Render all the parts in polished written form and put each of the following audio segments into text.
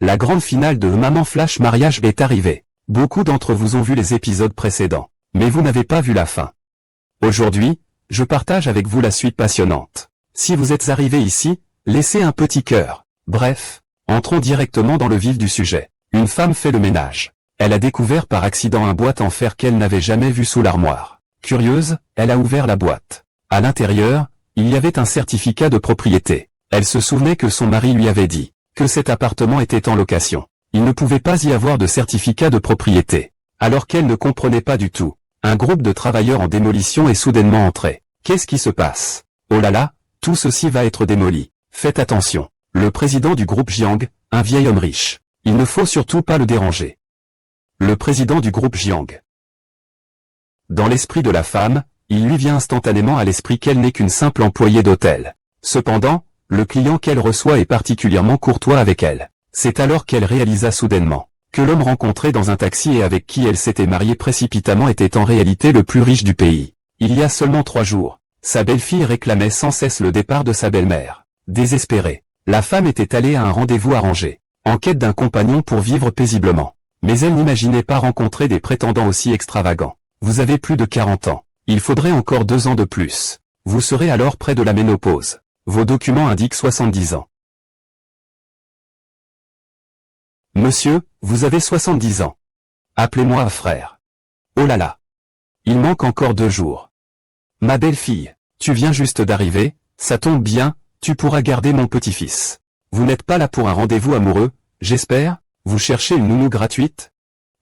La grande finale de Maman Flash Mariage est arrivée. Beaucoup d'entre vous ont vu les épisodes précédents, mais vous n'avez pas vu la fin. Aujourd'hui, je partage avec vous la suite passionnante. Si vous êtes arrivé ici, laissez un petit cœur. Bref, entrons directement dans le vif du sujet. Une femme fait le ménage. Elle a découvert par accident un boîte en fer qu'elle n'avait jamais vu sous l'armoire. Curieuse, elle a ouvert la boîte. À l'intérieur, il y avait un certificat de propriété. Elle se souvenait que son mari lui avait dit que cet appartement était en location. Il ne pouvait pas y avoir de certificat de propriété. Alors qu'elle ne comprenait pas du tout. Un groupe de travailleurs en démolition est soudainement entré. Qu'est-ce qui se passe? Oh là là, tout ceci va être démoli. Faites attention. Le président du groupe Jiang, un vieil homme riche. Il ne faut surtout pas le déranger. Le président du groupe Jiang. Dans l'esprit de la femme, il lui vient instantanément à l'esprit qu'elle n'est qu'une simple employée d'hôtel. Cependant, le client qu'elle reçoit est particulièrement courtois avec elle. C'est alors qu'elle réalisa soudainement que l'homme rencontré dans un taxi et avec qui elle s'était mariée précipitamment était en réalité le plus riche du pays. Il y a seulement 3 jours, sa belle-fille réclamait sans cesse le départ de sa belle-mère. Désespérée, la femme était allée à un rendez-vous arrangé, en quête d'un compagnon pour vivre paisiblement. Mais elle n'imaginait pas rencontrer des prétendants aussi extravagants. Vous avez plus de 40 ans. Il faudrait encore 2 ans de plus. Vous serez alors près de la ménopause. Vos documents indiquent 70 ans. Monsieur, vous avez 70 ans. Appelez-moi frère. Oh là là. Il manque encore 2 jours. Ma belle-fille, tu viens juste d'arriver, ça tombe bien, tu pourras garder mon petit-fils. Vous n'êtes pas là pour un rendez-vous amoureux, j'espère? Vous cherchez une nounou gratuite?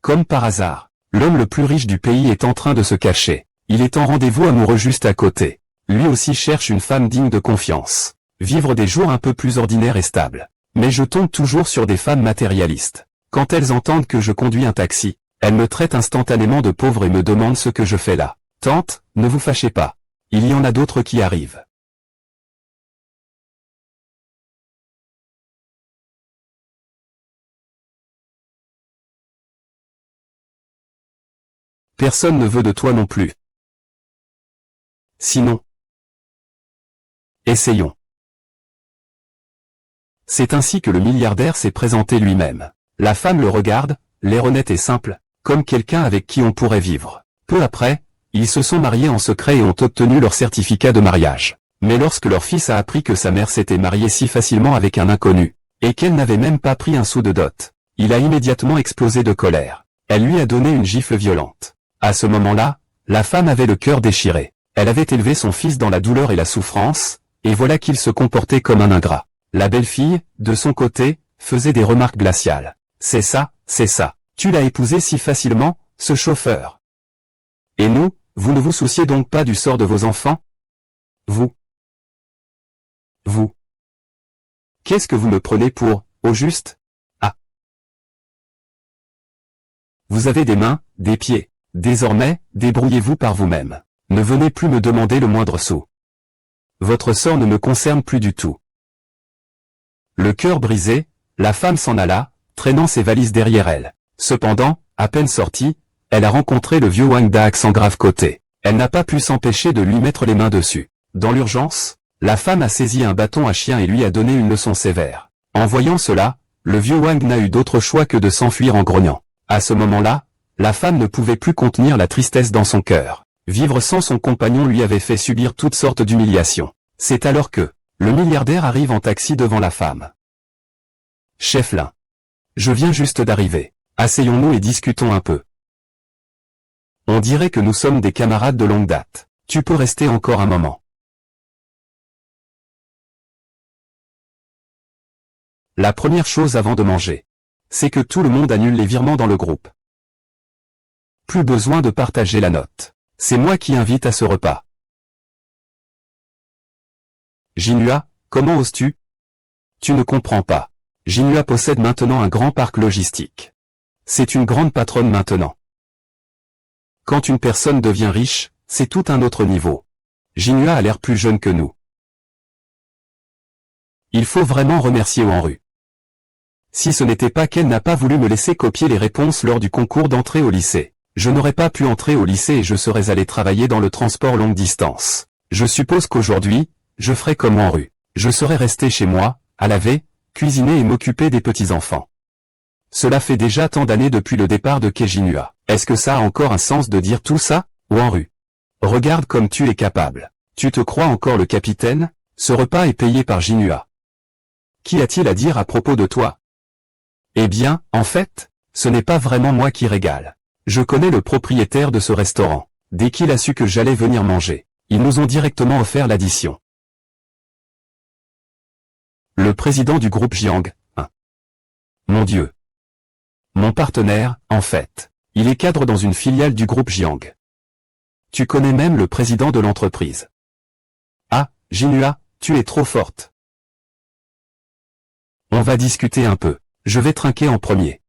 Comme par hasard, l'homme le plus riche du pays est en train de se cacher. Il est en rendez-vous amoureux juste à côté. Lui aussi cherche une femme digne de confiance. Vivre des jours un peu plus ordinaires et stables. Mais je tombe toujours sur des femmes matérialistes. Quand elles entendent que je conduis un taxi, elles me traitent instantanément de pauvre et me demandent ce que je fais là. Tante, ne vous fâchez pas. Il y en a d'autres qui arrivent. Personne ne veut de toi non plus. Sinon, essayons. C'est ainsi que le milliardaire s'est présenté lui-même. La femme le regarde, l'air honnête et simple, comme quelqu'un avec qui on pourrait vivre. Peu après, ils se sont mariés en secret et ont obtenu leur certificat de mariage. Mais lorsque leur fils a appris que sa mère s'était mariée si facilement avec un inconnu, et qu'elle n'avait même pas pris un sou de dot, il a immédiatement explosé de colère. Elle lui a donné une gifle violente. À ce moment-là, la femme avait le cœur déchiré. Elle avait élevé son fils dans la douleur et la souffrance, et voilà qu'il se comportait comme un ingrat. La belle-fille, de son côté, faisait des remarques glaciales. C'est ça, tu l'as épousé si facilement, ce chauffeur. Et nous, vous ne vous souciez donc pas du sort de vos enfants? Vous. Qu'est-ce que vous me prenez pour, au juste? Ah. Vous avez des mains, des pieds. Désormais, débrouillez-vous par vous-même. Ne venez plus me demander le moindre sou. Votre sort ne me concerne plus du tout. Le cœur brisé, la femme s'en alla, traînant ses valises derrière elle. Cependant, à peine sortie, elle a rencontré le vieux Wang Da accent grave côté. Elle n'a pas pu s'empêcher de lui mettre les mains dessus. Dans l'urgence, la femme a saisi un bâton à chien et lui a donné une leçon sévère. En voyant cela, le vieux Wang n'a eu d'autre choix que de s'enfuir en grognant. À ce moment-là, la femme ne pouvait plus contenir la tristesse dans son cœur. Vivre sans son compagnon lui avait fait subir toutes sortes d'humiliations. C'est alors que le milliardaire arrive en taxi devant la femme. Chef Lin. Je viens juste d'arriver. Asseyons-nous et discutons un peu. On dirait que nous sommes des camarades de longue date. Tu peux rester encore un moment. La première chose avant de manger, c'est que tout le monde annule les virements dans le groupe. Plus besoin de partager la note. C'est moi qui invite à ce repas. Jinhua, comment oses-tu? Tu ne comprends pas. Jinhua possède maintenant un grand parc logistique. C'est une grande patronne maintenant. Quand une personne devient riche, c'est tout un autre niveau. Jinhua a l'air plus jeune que nous. Il faut vraiment remercier Wanru. Si ce n'était pas qu'elle n'a pas voulu me laisser copier les réponses lors du concours d'entrée au lycée, je n'aurais pas pu entrer au lycée et je serais allé travailler dans le transport longue distance. Je suppose qu'aujourd'hui, je ferai comme Wanru. Je serais resté chez moi, à laver, cuisiner et m'occuper des petits-enfants. Cela fait déjà tant d'années depuis le départ de Kejinua. Est-ce que ça a encore un sens de dire tout ça, Wanru? Regarde comme tu es capable. Tu te crois encore le capitaine? Ce repas est payé par Jinua. Qu'y a-t-il à dire à propos de toi? Eh bien, en fait, ce n'est pas vraiment moi qui régale. Je connais le propriétaire de ce restaurant. Dès qu'il a su que j'allais venir manger, ils nous ont directement offert l'addition. Le président du groupe Jiang, hein. Mon Dieu. Mon partenaire, en fait. Il est cadre dans une filiale du groupe Jiang. Tu connais même le président de l'entreprise. Ah, Jinua, tu es trop forte. On va discuter un peu. Je vais trinquer en premier.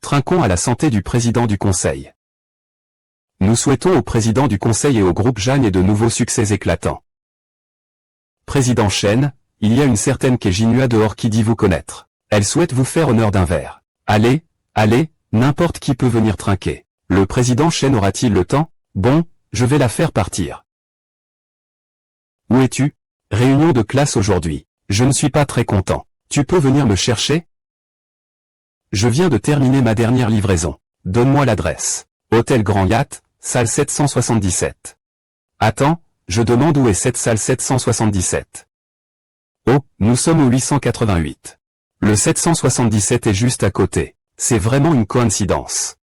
Trinquons à la santé du président du conseil. Nous souhaitons au président du conseil et au groupe Jeanne et de nouveaux succès éclatants. Président Chen, il y a une certaine Kejinua dehors qui dit vous connaître. Elle souhaite vous faire honneur d'un verre. Allez, allez, n'importe qui peut venir trinquer. Le président Chen aura-t-il le temps? Bon, je vais la faire partir. Où es-tu? Réunion de classe aujourd'hui. Je ne suis pas très content. Tu peux venir me chercher? Je viens de terminer ma dernière livraison. Donne-moi l'adresse. Hôtel Grand Yacht, salle 777. Attends, je demande où est cette salle 777. Oh, nous sommes au 888. Le 777 est juste à côté. C'est vraiment une coïncidence.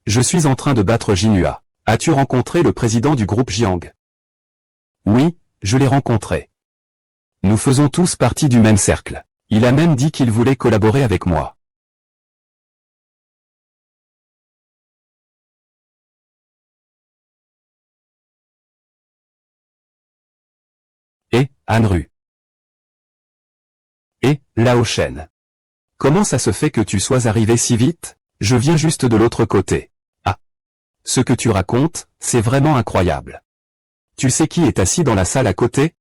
Je suis en train de battre Jinua. As-tu rencontré le président du groupe Jiang? Oui, je l'ai rencontré. Nous faisons tous partie du même cercle. Il a même dit qu'il voulait collaborer avec moi. Et, Anru. Et, Lao Shen. Comment ça se fait que tu sois arrivé si vite? Je viens juste de l'autre côté. Ah. Ce que tu racontes, c'est vraiment incroyable. Tu sais qui est assis dans la salle à côté?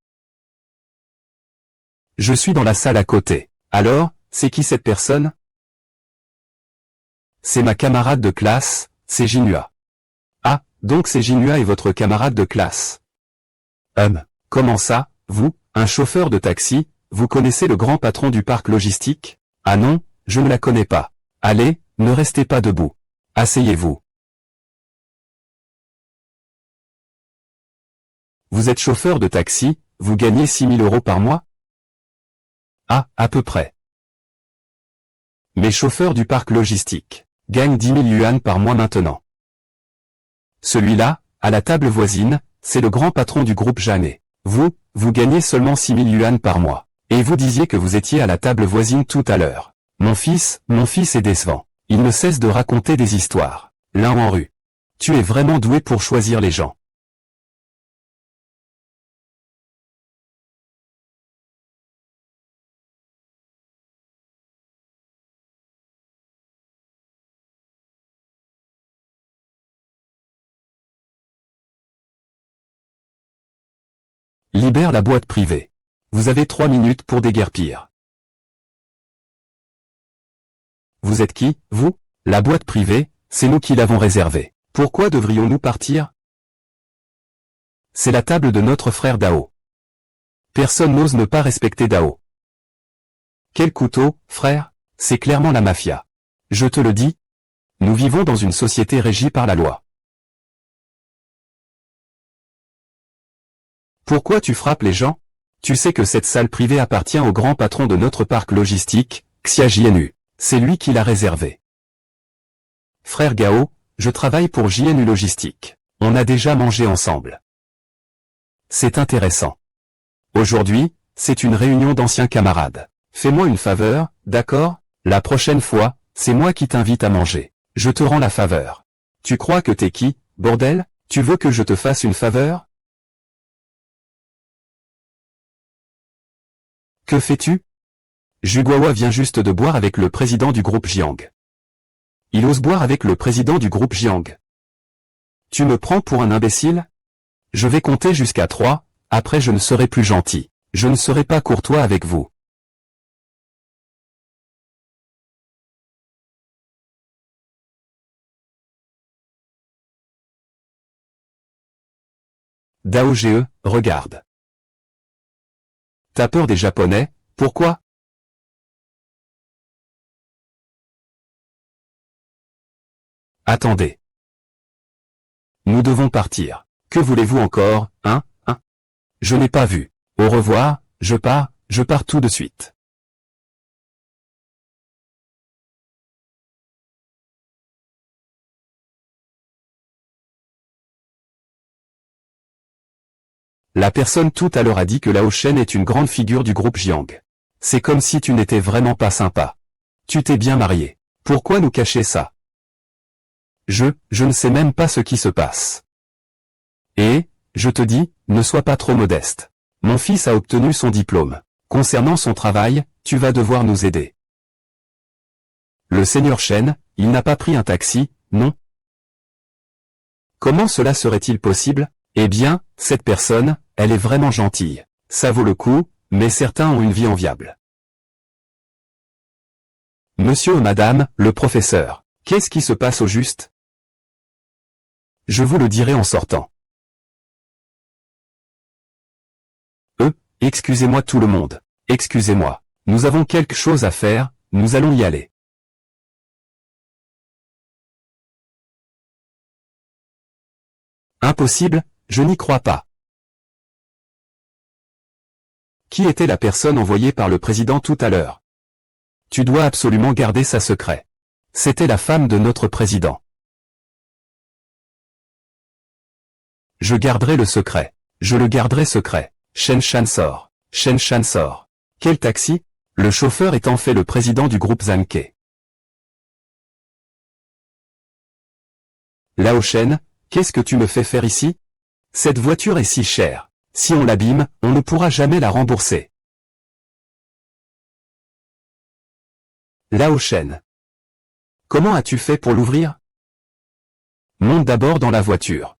Je suis dans la salle à côté. Alors, c'est qui cette personne? C'est ma camarade de classe, c'est Jinua. Ah, donc c'est Jinua et votre camarade de classe. Comment ça, vous, un chauffeur de taxi, vous connaissez le grand patron du parc logistique? Ah non, je ne la connais pas. Allez, ne restez pas debout. Asseyez-vous. Vous êtes chauffeur de taxi, vous gagnez 6 000 € par mois? Ah, à peu près. Mes chauffeurs du parc logistique gagnent 10 000 yuan par mois maintenant. Celui-là, à la table voisine, c'est le grand patron du groupe Jeannet. Vous gagnez seulement 6 000 yuan par mois. Et vous disiez que vous étiez à la table voisine tout à l'heure. Mon fils est décevant. Il ne cesse de raconter des histoires. L'un en rue. Tu es vraiment doué pour choisir les gens. Libère la boîte privée. Vous avez 3 minutes pour déguerpir. Vous êtes qui, vous? La boîte privée, c'est nous qui l'avons réservée. Pourquoi devrions-nous partir? C'est la table de notre frère Dao. Personne n'ose ne pas respecter Dao. Quel couteau, frère? C'est clairement la mafia. Je te le dis. Nous vivons dans une société régie par la loi. Pourquoi tu frappes les gens? Tu sais que cette salle privée appartient au grand patron de notre parc logistique, Xia JNU. C'est lui qui l'a réservée. Frère Gao, je travaille pour JNU Logistique. On a déjà mangé ensemble. C'est intéressant. Aujourd'hui, c'est une réunion d'anciens camarades. Fais-moi une faveur, d'accord? La prochaine fois, c'est moi qui t'invite à manger. Je te rends la faveur. Tu crois que t'es qui, bordel? Tu veux que je te fasse une faveur? Que fais-tu? Juguawa vient juste de boire avec le président du groupe Jiang. Il ose boire avec le président du groupe Jiang. Tu me prends pour un imbécile? Je vais compter jusqu'à 3, après je ne serai plus gentil. Je ne serai pas courtois avec vous. Daoge, regarde. T'as peur des Japonais, pourquoi? Attendez. Nous devons partir. Que voulez-vous encore, hein? Je n'ai pas vu. Au revoir, je pars tout de suite. La personne tout à l'heure a dit que Lao Shen est une grande figure du groupe Jiang. C'est comme si tu n'étais vraiment pas sympa. Tu t'es bien marié. Pourquoi nous cacher ça? Je ne sais même pas ce qui se passe. Et, je te dis, ne sois pas trop modeste. Mon fils a obtenu son diplôme. Concernant son travail, tu vas devoir nous aider. Le seigneur Shen, il n'a pas pris un taxi, non? Comment cela serait-il possible? Eh bien, cette personne, elle est vraiment gentille. Ça vaut le coup, mais certains ont une vie enviable. Monsieur ou madame, le professeur, qu'est-ce qui se passe au juste? Je vous le dirai en sortant. Excusez-moi tout le monde. Excusez-moi. Nous avons quelque chose à faire, nous allons y aller. Impossible, je n'y crois pas. Qui était la personne envoyée par le président tout à l'heure? Tu dois absolument garder ça secret. C'était la femme de notre président. Je garderai le secret. Je le garderai secret. Shen Shan sort. Shen Shan sort. Quel taxi? Le chauffeur est en fait le président du groupe Zanke. Lao Shen, qu'est-ce que tu me fais faire ici? Cette voiture est si chère. Si on l'abîme, on ne pourra jamais la rembourser. Lao Shen. Comment as-tu fait pour l'ouvrir? Monte d'abord dans la voiture.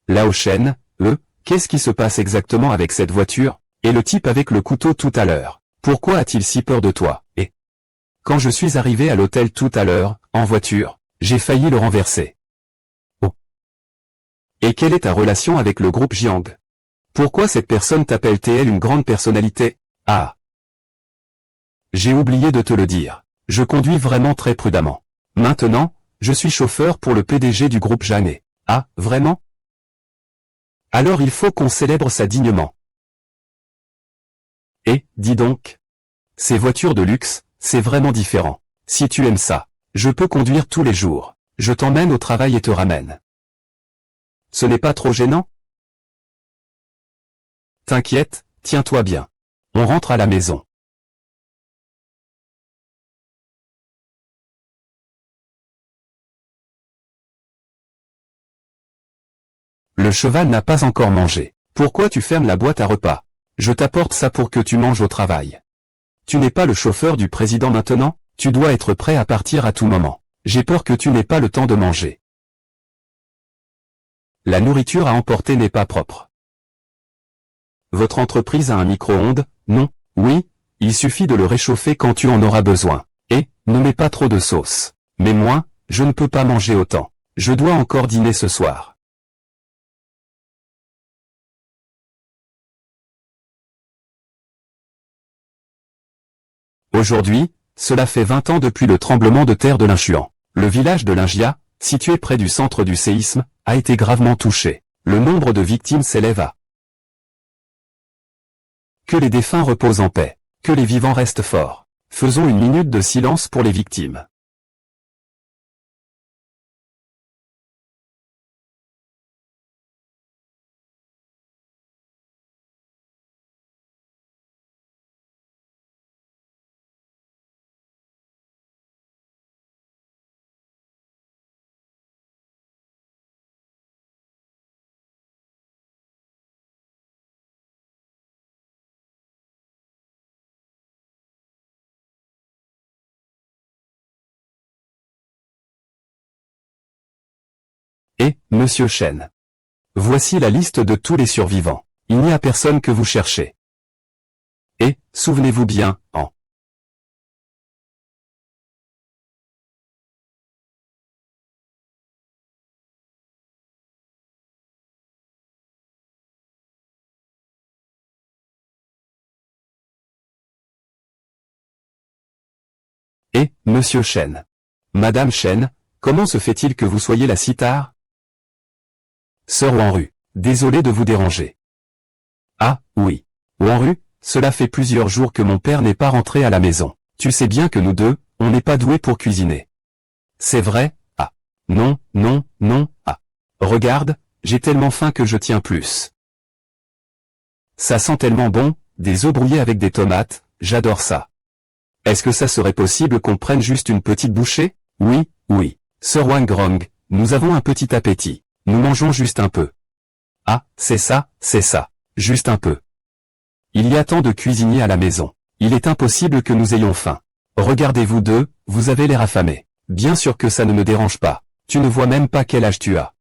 Lao Shen, qu'est-ce qui se passe exactement avec cette voiture? Et le type avec le couteau tout à l'heure? Pourquoi a-t-il si peur de toi? Et quand je suis arrivé à l'hôtel tout à l'heure, en voiture, j'ai failli le renverser. Oh. Et quelle est ta relation avec le groupe Jiang? Pourquoi cette personne t'appelle-t-elle une grande personnalité? Ah. J'ai oublié de te le dire. Je conduis vraiment très prudemment. Maintenant, je suis chauffeur pour le PDG du groupe Jiang. Ah, vraiment? Alors il faut qu'on célèbre ça dignement. Et, dis donc. Ces voitures de luxe, c'est vraiment différent. Si tu aimes ça, je peux conduire tous les jours. Je t'emmène au travail et te ramène. Ce n'est pas trop gênant? T'inquiète, tiens-toi bien. On rentre à la maison. Le cheval n'a pas encore mangé. Pourquoi tu fermes la boîte à repas? Je t'apporte ça pour que tu manges au travail. Tu n'es pas le chauffeur du président maintenant? Tu dois être prêt à partir à tout moment. J'ai peur que tu n'aies pas le temps de manger. La nourriture à emporter n'est pas propre. Votre entreprise a un micro-ondes? Non? Oui? Il suffit de le réchauffer quand tu en auras besoin. Et, ne mets pas trop de sauce. Mais moi, je ne peux pas manger autant. Je dois encore dîner ce soir. Aujourd'hui, cela fait 20 ans depuis le tremblement de terre de Linchuan. Le village de Lingia, situé près du centre du séisme, a été gravement touché. Le nombre de victimes s'élève à. Que les défunts reposent en paix. Que les vivants restent forts. Faisons une minute de silence pour les victimes. Et, Monsieur Shen. Voici la liste de tous les survivants. Il n'y a personne que vous cherchez. Et, souvenez-vous bien, Monsieur Chen. Madame Chen, comment se fait-il que vous soyez là si tard? Sœur Wanru, désolé de vous déranger. Ah, oui. Wanru, cela fait plusieurs jours que mon père n'est pas rentré à la maison. Tu sais bien que nous deux, on n'est pas doués pour cuisiner. C'est vrai? Ah. Non, non, non, ah. Regarde, j'ai tellement faim que je tiens plus. Ça sent tellement bon, des œufs brouillés avec des tomates, j'adore ça. Est-ce que ça serait possible qu'on prenne juste une petite bouchée? Oui, oui. Sœur Wangrong, nous avons un petit appétit. Nous mangeons juste un peu. Ah, c'est ça, c'est ça. Juste un peu. Il y a tant de cuisiniers à la maison. Il est impossible que nous ayons faim. Regardez vous deux, vous avez l'air affamés. Bien sûr que ça ne me dérange pas. Tu ne vois même pas quel âge tu as.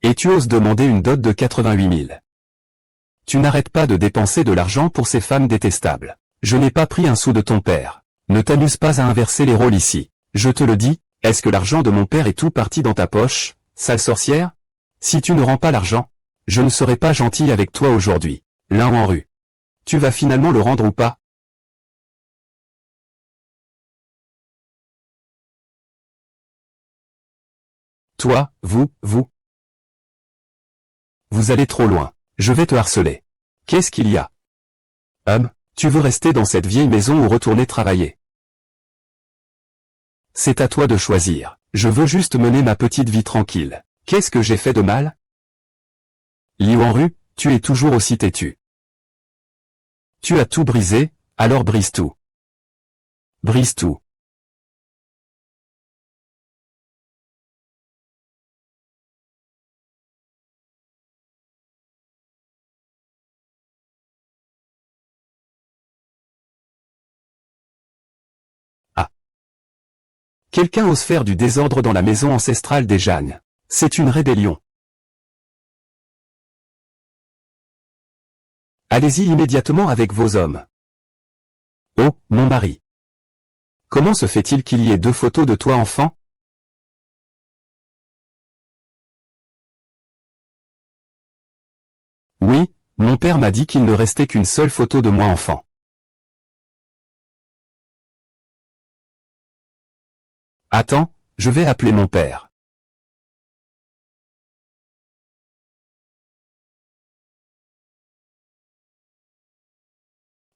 Et tu oses demander une dot de 88 000. Tu n'arrêtes pas de dépenser de l'argent pour ces femmes détestables. Je n'ai pas pris un sou de ton père. Ne t'amuse pas à inverser les rôles ici. Je te le dis, est-ce que l'argent de mon père est tout parti dans ta poche, sale sorcière? Si tu ne rends pas l'argent, je ne serai pas gentil avec toi aujourd'hui. L'un en rue. Tu vas finalement le rendre ou pas? Toi, vous. Vous allez trop loin. Je vais te harceler. Qu'est-ce qu'il y a? Tu veux rester dans cette vieille maison ou retourner travailler? C'est à toi de choisir. Je veux juste mener ma petite vie tranquille. Qu'est-ce que j'ai fait de mal? Liu Wanru, tu es toujours aussi têtu. Tu as tout brisé, alors brise tout. Brise tout. Ah. Quelqu'un ose faire du désordre dans la maison ancestrale des Jeanne. C'est une rébellion. Allez-y immédiatement avec vos hommes. Oh, mon mari. Comment se fait-il qu'il y ait 2 photos de toi enfant? Oui, mon père m'a dit qu'il ne restait qu'une seule photo de moi enfant. Attends, je vais appeler mon père.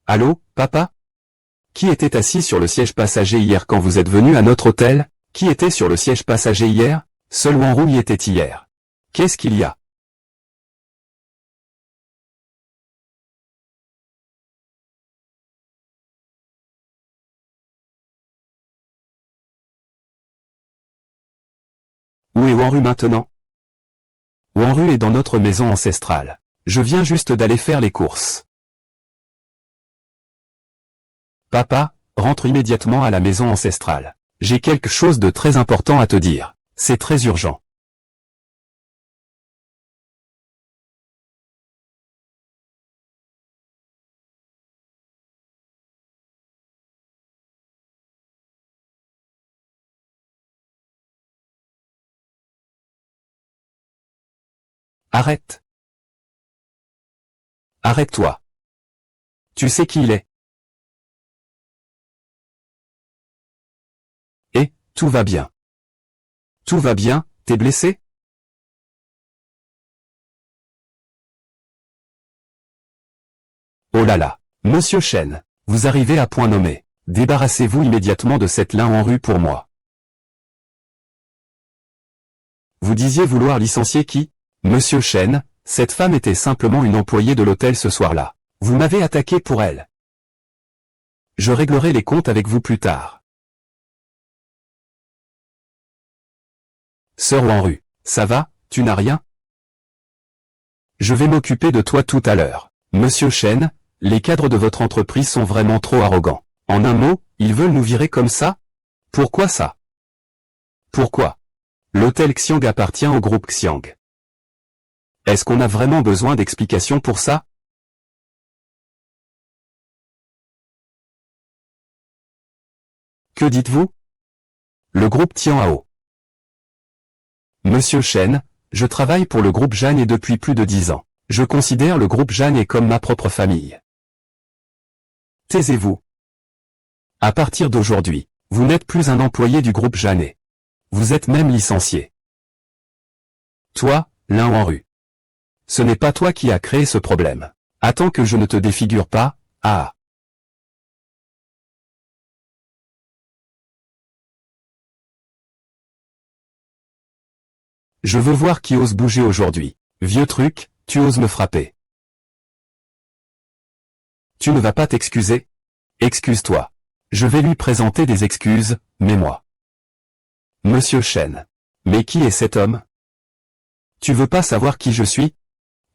Allô, papa? Qui était assis sur le siège passager hier quand vous êtes venu à notre hôtel? Qui était sur le siège passager hier? Seul Wanru y était hier. Qu'est-ce qu'il y a? Où est Wanru maintenant? Wanru est dans notre maison ancestrale. Je viens juste d'aller faire les courses. Papa, rentre immédiatement à la maison ancestrale. J'ai quelque chose de très important à te dire. C'est très urgent. Arrête. Arrête-toi. Tu sais qui il est? Et, tout va bien. Tout va bien, t'es blessé? Oh là là. Monsieur Chen, vous arrivez à point nommé. Débarrassez-vous immédiatement de cette lin en rue pour moi. Vous disiez vouloir licencier qui? Monsieur Chen, cette femme était simplement une employée de l'hôtel ce soir-là. Vous m'avez attaqué pour elle. Je réglerai les comptes avec vous plus tard. Sœur Wanru, ça va, tu n'as rien? Je vais m'occuper de toi tout à l'heure. Monsieur Chen, les cadres de votre entreprise sont vraiment trop arrogants. En un mot, ils veulent nous virer comme ça? Pourquoi ça? Pourquoi? L'hôtel Xiang appartient au groupe Xiang. Est-ce qu'on a vraiment besoin d'explications pour ça? Que dites-vous? Le groupe Tianhao. Monsieur Chen, je travaille pour le groupe Jeanne depuis plus de 10 ans. Je considère le groupe Jeanne comme ma propre famille. Taisez-vous. À partir d'aujourd'hui, vous n'êtes plus un employé du groupe Jeanne. Vous êtes même licencié. Toi, Lin Wanru. Ce n'est pas toi qui as créé ce problème. Attends que je ne te défigure pas, ah. Je veux voir qui ose bouger aujourd'hui. Vieux truc, tu oses me frapper. Tu ne vas pas t'excuser? Excuse-toi. Je vais lui présenter des excuses, mais moi. Monsieur Chen. Mais qui est cet homme? Tu veux pas savoir qui je suis?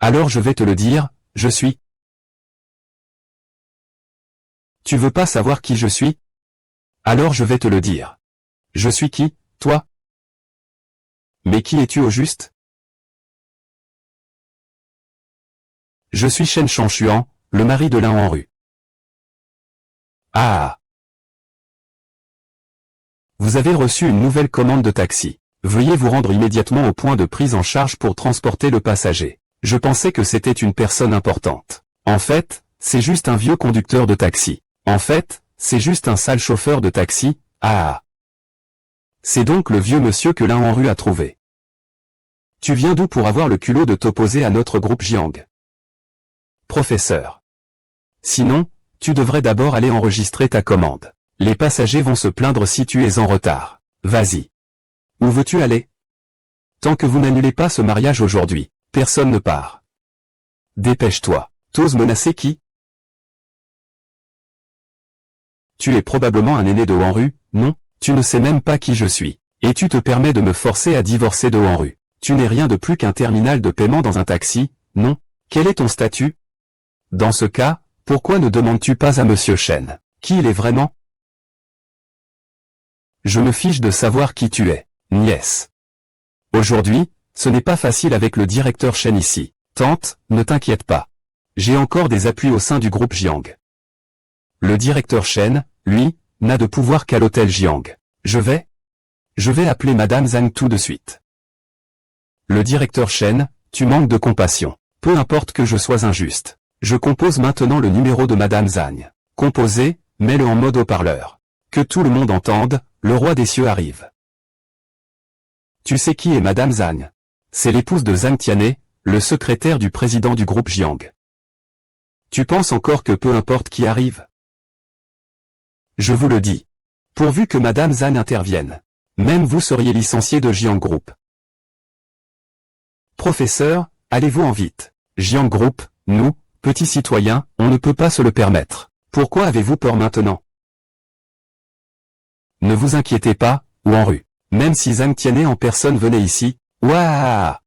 Alors je vais te le dire, je suis. Tu veux pas savoir qui je suis? Alors je vais te le dire. Je suis qui, toi? Mais qui es-tu au juste? Je suis Shen Shanshuan, le mari de Lin Wanru. Ah! Vous avez reçu une nouvelle commande de taxi. Veuillez vous rendre immédiatement au point de prise en charge pour transporter le passager. Je pensais que c'était une personne importante. En fait, c'est juste un vieux conducteur de taxi. En fait, c'est juste un sale chauffeur de taxi, ah! C'est donc le vieux monsieur que Lin Wanru a trouvé. Tu viens d'où pour avoir le culot de t'opposer à notre groupe Jiang? Professeur. Sinon, tu devrais d'abord aller enregistrer ta commande. Les passagers vont se plaindre si tu es en retard. Vas-y. Où veux-tu aller? Tant que vous n'annulez pas ce mariage aujourd'hui, personne ne part. Dépêche-toi. T'oses menacer qui? Tu es probablement un aîné de Wanru, non? Tu ne sais même pas qui je suis. Et tu te permets de me forcer à divorcer de Wanru. Tu n'es rien de plus qu'un terminal de paiement dans un taxi, non? Quel est ton statut? Dans ce cas, pourquoi ne demandes-tu pas à Monsieur Chen, qui il est vraiment? Je me fiche de savoir qui tu es, nièce. Aujourd'hui, ce n'est pas facile avec le directeur Chen ici. Tante, ne t'inquiète pas. J'ai encore des appuis au sein du groupe Jiang. Le directeur Chen, lui, n'a de pouvoir qu'à l'hôtel Jiang. Je vais appeler Madame Zhang tout de suite. Le directeur Chen, tu manques de compassion. Peu importe que je sois injuste. Je compose maintenant le numéro de Madame Zhang. Composé, mets-le en mode haut-parleur. Que tout le monde entende, le roi des cieux arrive. Tu sais qui est Madame Zhang? C'est l'épouse de Zhang Tianhe, le secrétaire du président du groupe Jiang. Tu penses encore que peu importe qui arrive? Je vous le dis. Pourvu que Madame Zhang intervienne. Même vous seriez licencié de Jiang Group. Professeur, allez-vous-en vite. Jiang Group, nous, petits citoyens, on ne peut pas se le permettre. Pourquoi avez-vous peur maintenant? Ne vous inquiétez pas, Wanru. Même si Zhang Tianhe en personne venait ici, ouah!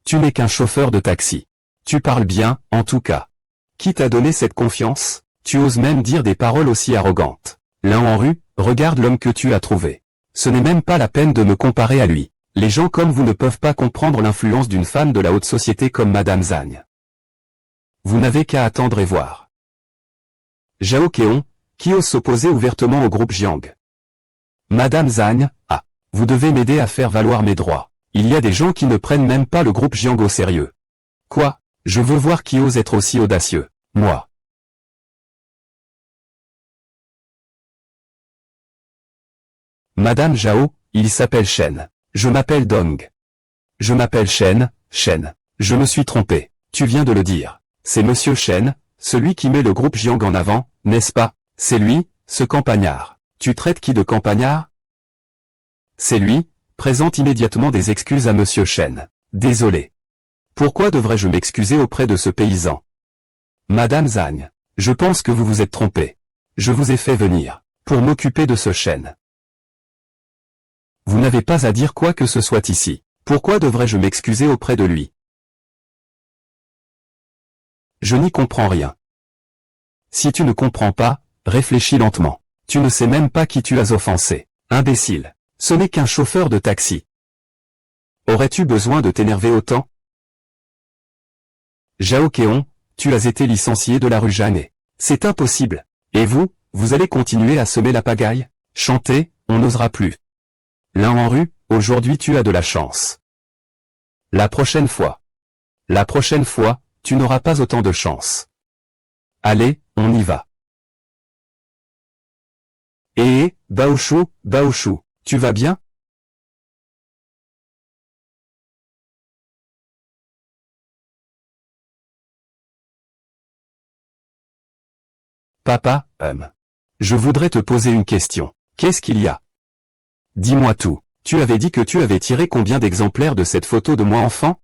Tu n'es qu'un chauffeur de taxi. Tu parles bien, en tout cas. Qui t'a donné cette confiance? Tu oses même dire des paroles aussi arrogantes. Lin Wanru, regarde l'homme que tu as trouvé. Ce n'est même pas la peine de me comparer à lui. Les gens comme vous ne peuvent pas comprendre l'influence d'une femme de la haute société comme Madame Zhang. Vous n'avez qu'à attendre et voir. Zhao Keon, qui ose s'opposer ouvertement au groupe Jiang. Madame Zhang, ah, vous devez m'aider à faire valoir mes droits. Il y a des gens qui ne prennent même pas le groupe Jiang au sérieux. Quoi? Je veux voir qui ose être aussi audacieux. Moi. Madame Zhao, il s'appelle Shen. Je m'appelle Dong. Je m'appelle Shen. Je me suis trompé. Tu viens de le dire. C'est Monsieur Shen, celui qui met le groupe Jiang en avant, n'est-ce pas? C'est lui, ce campagnard. Tu traites qui de campagnard? C'est lui, présente immédiatement des excuses à Monsieur Shen. Désolé. Pourquoi devrais-je m'excuser auprès de ce paysan? Madame Zhang, je pense que vous vous êtes trompée. Je vous ai fait venir, pour m'occuper de ce Shen. Vous n'avez pas à dire quoi que ce soit ici. Pourquoi devrais-je m'excuser auprès de lui? Je n'y comprends rien. Si tu ne comprends pas, réfléchis lentement. Tu ne sais même pas qui tu as offensé. Imbécile. Ce n'est qu'un chauffeur de taxi. Aurais-tu besoin de t'énerver autant? Zhao Keon, tu as été licencié de la rue Jeanne. C'est impossible. Et vous Vous allez continuer à semer la pagaille? Chanter, on n'osera plus. L'un en rue, aujourd'hui tu as de la chance. La prochaine fois. La prochaine fois, tu n'auras pas autant de chance. Allez, on y va. Baochou, Baochou, tu vas bien? Papa, je voudrais te poser une question. Qu'est-ce qu'il y a? Dis-moi tout. Tu avais dit que tu avais tiré combien d'exemplaires de cette photo de moi enfant?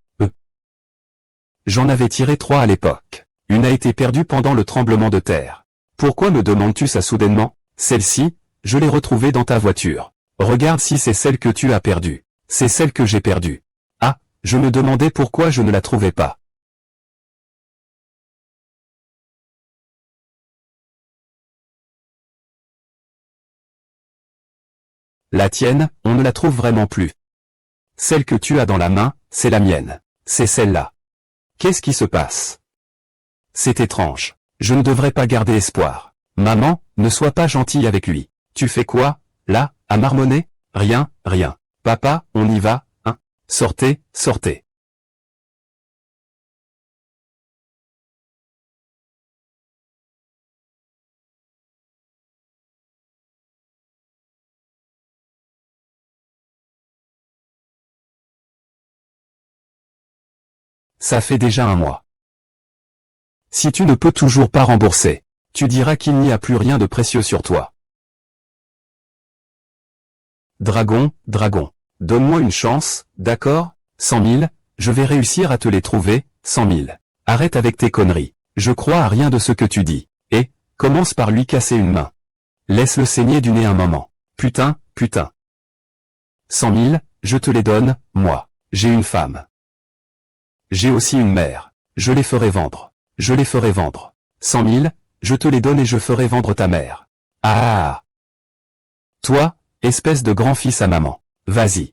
J'en avais tiré 3 à l'époque. Une a été perdue pendant le tremblement de terre. Pourquoi me demandes-tu ça soudainement? Celle-ci, je l'ai retrouvée dans ta voiture. Regarde si c'est celle que tu as perdue. C'est celle que j'ai perdue. Ah, je me demandais pourquoi je ne la trouvais pas. La tienne, on ne la trouve vraiment plus. Celle que tu as dans la main, c'est la mienne. C'est celle-là. Qu'est-ce qui se passe? C'est étrange. Je ne devrais pas garder espoir. Maman, ne sois pas gentille avec lui. Tu fais quoi, là, à marmonner? Rien, rien. Papa, on y va, hein? Sortez, sortez. Ça fait déjà un mois. Si tu ne peux toujours pas rembourser, tu diras qu'il n'y a plus rien de précieux sur toi. Dragon, dragon. Donne-moi une chance, d'accord? 100 000, je vais réussir à te les trouver, 100 000. Arrête avec tes conneries. Je crois à rien de ce que tu dis. Et, commence par lui casser une main. Laisse-le saigner du nez un moment. Putain, putain. 100 000, je te les donne, moi. J'ai une femme. J'ai aussi une mère. Je les ferai vendre. Je les ferai vendre. 100 000, je te les donne et je ferai vendre ta mère. Ah! Toi, espèce de grand-fils à maman. Vas-y.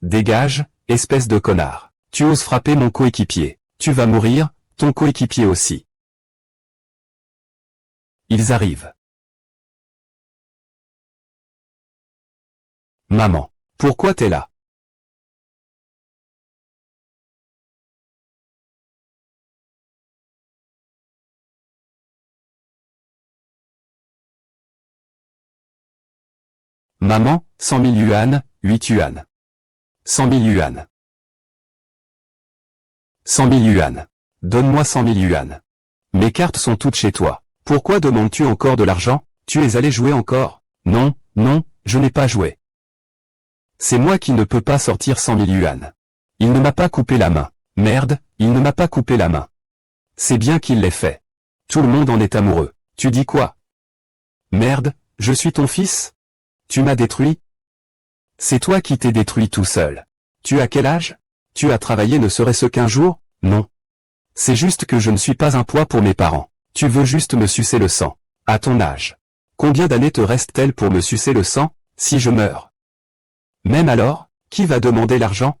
Dégage, espèce de connard. Tu oses frapper mon coéquipier. Tu vas mourir, ton coéquipier aussi. Ils arrivent. Maman, pourquoi t'es là? Maman, 100 000 yuan, 8 yuan. 100 000 yuan. 100 000 yuan. Donne-moi 100 000 yuan. Mes cartes sont toutes chez toi. Pourquoi demandes-tu encore de l'argent? Tu es allé jouer encore? Non, non, je n'ai pas joué. C'est moi qui ne peux pas sortir 100 000 yuan. Il ne m'a pas coupé la main. Merde, il ne m'a pas coupé la main. C'est bien qu'il l'ait fait. Tout le monde en est amoureux. Tu dis quoi? Merde, je suis ton fils? Tu m'as détruit? C'est toi qui t'es détruit tout seul. Tu as quel âge? Tu as travaillé ne serait-ce qu'un jour? Non. C'est juste que je ne suis pas un poids pour mes parents. Tu veux juste me sucer le sang. À ton âge. Combien d'années te reste-t-elle pour me sucer le sang, si je meurs? Même alors, qui va demander l'argent?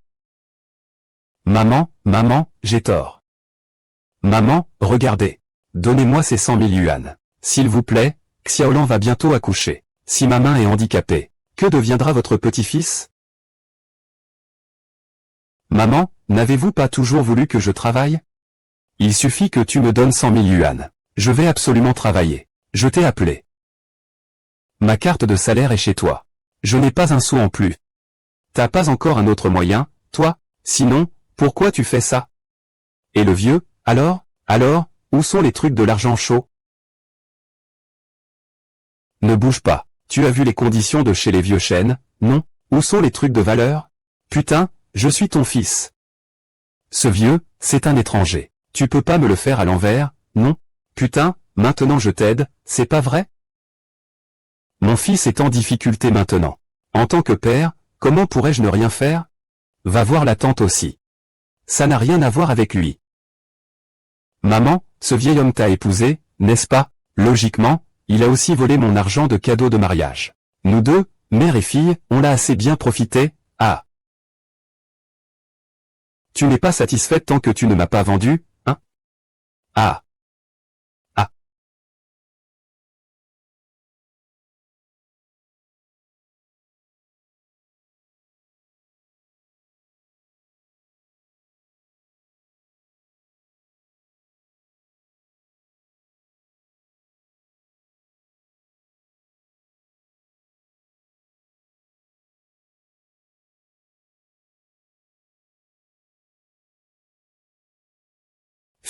Maman, maman, j'ai tort. Maman, regardez. Donnez-moi ces 100 000 yuan. S'il vous plaît, Xiaolan va bientôt accoucher. Si ma main est handicapée, que deviendra votre petit-fils? Maman, n'avez-vous pas toujours voulu que je travaille? Il suffit que tu me donnes 100 000 yuan. Je vais absolument travailler. Je t'ai appelé. Ma carte de salaire est chez toi. Je n'ai pas un sou en plus. T'as pas encore un autre moyen, toi? Sinon, pourquoi tu fais ça? Et le vieux, alors, où sont les trucs de l'argent chaud? Ne bouge pas. Tu as vu les conditions de chez les vieux chênes, non? Où sont les trucs de valeur? Putain, je suis ton fils. Ce vieux, c'est un étranger. Tu peux pas me le faire à l'envers, non? Putain, maintenant je t'aide, c'est pas vrai? Mon fils est en difficulté maintenant. En tant que père, comment pourrais-je ne rien faire? Va voir la tante aussi. Ça n'a rien à voir avec lui. Maman, ce vieil homme t'a épousé, n'est-ce pas? Logiquement, il a aussi volé mon argent de cadeau de mariage. Nous deux, mère et fille, on l'a assez bien profité, ah. Tu n'es pas satisfaite tant que tu ne m'as pas vendu, hein? Ah. Ah.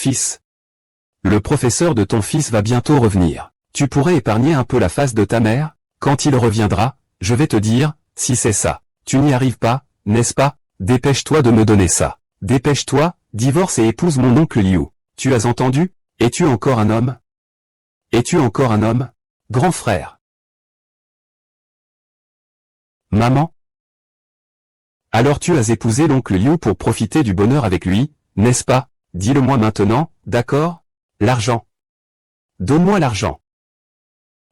Fils. Le professeur de ton fils va bientôt revenir. Tu pourrais épargner un peu la face de ta mère? Quand il reviendra, je vais te dire, si c'est ça. Tu n'y arrives pas, n'est-ce pas? Dépêche-toi de me donner ça. Dépêche-toi, divorce et épouse mon oncle Liu. Tu as entendu? Es-tu encore un homme? Es-tu encore un homme? Grand frère. Maman? Alors tu as épousé l'oncle Liu pour profiter du bonheur avec lui, n'est-ce pas? Dis-le-moi maintenant, d'accord? L'argent. Donne-moi l'argent.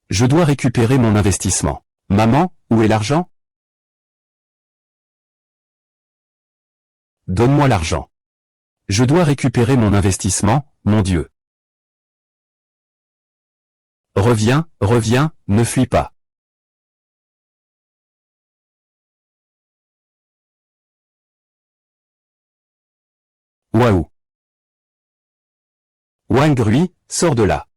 Je dois récupérer mon investissement. Maman, où est l'argent? Donne-moi l'argent. Je dois récupérer mon investissement, mon Dieu. Reviens, reviens, ne fuis pas. Waouh. Wang Rui, sors de là.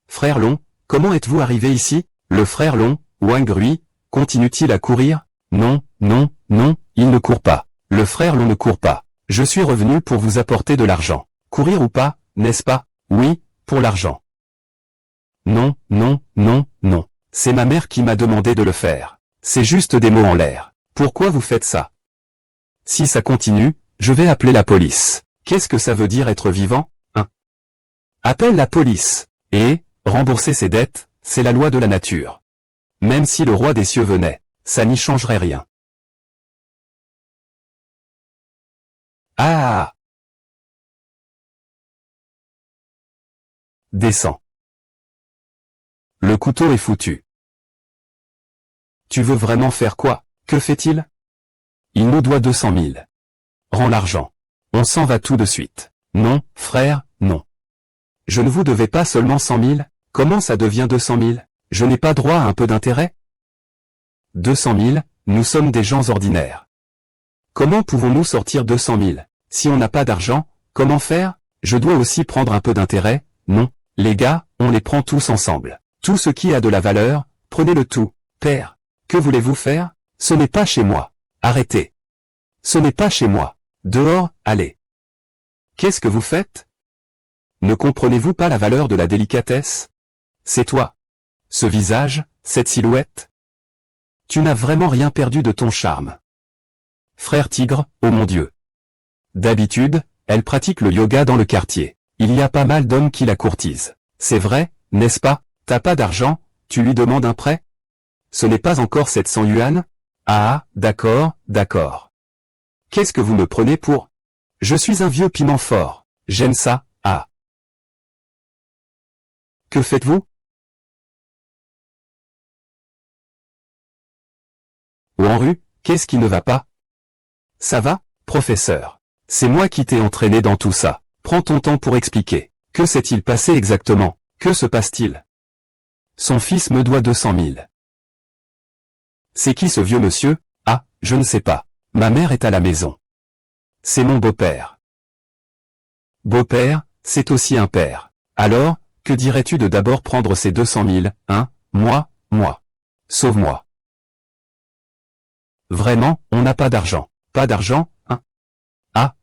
Frère Long, comment êtes-vous arrivé ici? Le frère Long, Wang Rui, continue-t-il à courir? Non, non, non, il ne court pas. Le frère Long ne court pas. Je suis revenu pour vous apporter de l'argent. Courir ou pas, n'est-ce pas? Oui, pour l'argent. Non, non, non, non. C'est ma mère qui m'a demandé de le faire. C'est juste des mots en l'air. Pourquoi vous faites ça? Si ça continue, je vais appeler la police. Qu'est-ce que ça veut dire être vivant? Appelle la police. Et, rembourser ses dettes, c'est la loi de la nature. Même si le roi des cieux venait, ça n'y changerait rien. Ah! Descends. Le couteau est foutu. Tu veux vraiment faire quoi? Que fait-il? Il nous doit 200 000. Rends l'argent. On s'en va tout de suite. Non, frère, non. Je ne vous devais pas seulement 100 000, comment ça devient 200 000? Je n'ai pas droit à un peu d'intérêt? 200 000, nous sommes des gens ordinaires. Comment pouvons-nous sortir 200 000? Si on n'a pas d'argent, comment faire? Je dois aussi prendre un peu d'intérêt? Non. Les gars, on les prend tous ensemble. Tout ce qui a de la valeur, prenez-le tout. Père, que voulez-vous faire? Ce n'est pas chez moi. Arrêtez. Ce n'est pas chez moi. Dehors, allez. Qu'est-ce que vous faites? Ne comprenez-vous pas la valeur de la délicatesse? C'est toi. Ce visage, cette silhouette? Tu n'as vraiment rien perdu de ton charme. Frère tigre, oh mon Dieu. D'habitude, elle pratique le yoga dans le quartier. Il y a pas mal d'hommes qui la courtisent. C'est vrai, n'est-ce pas? T'as pas d'argent, tu lui demandes un prêt? Ce n'est pas encore 700 yuan? Ah, d'accord, d'accord. Qu'est-ce que vous me prenez pour? Je suis un vieux piment fort. J'aime ça, ah. Que faites-vous? Wanru, qu'est-ce qui ne va pas? Ça va, professeur? C'est moi qui t'ai entraîné dans tout ça. Prends ton temps pour expliquer. Que s'est-il passé exactement? Que se passe-t-il? Son fils me doit 200 000. C'est qui ce vieux monsieur? Ah, je ne sais pas. Ma mère est à la maison. C'est mon beau-père. Beau-père, c'est aussi un père. Alors, que dirais-tu de d'abord prendre ces 200 000, hein? Moi. Sauve-moi. Vraiment, on n'a pas d'argent. Pas d'argent, hein? Ah.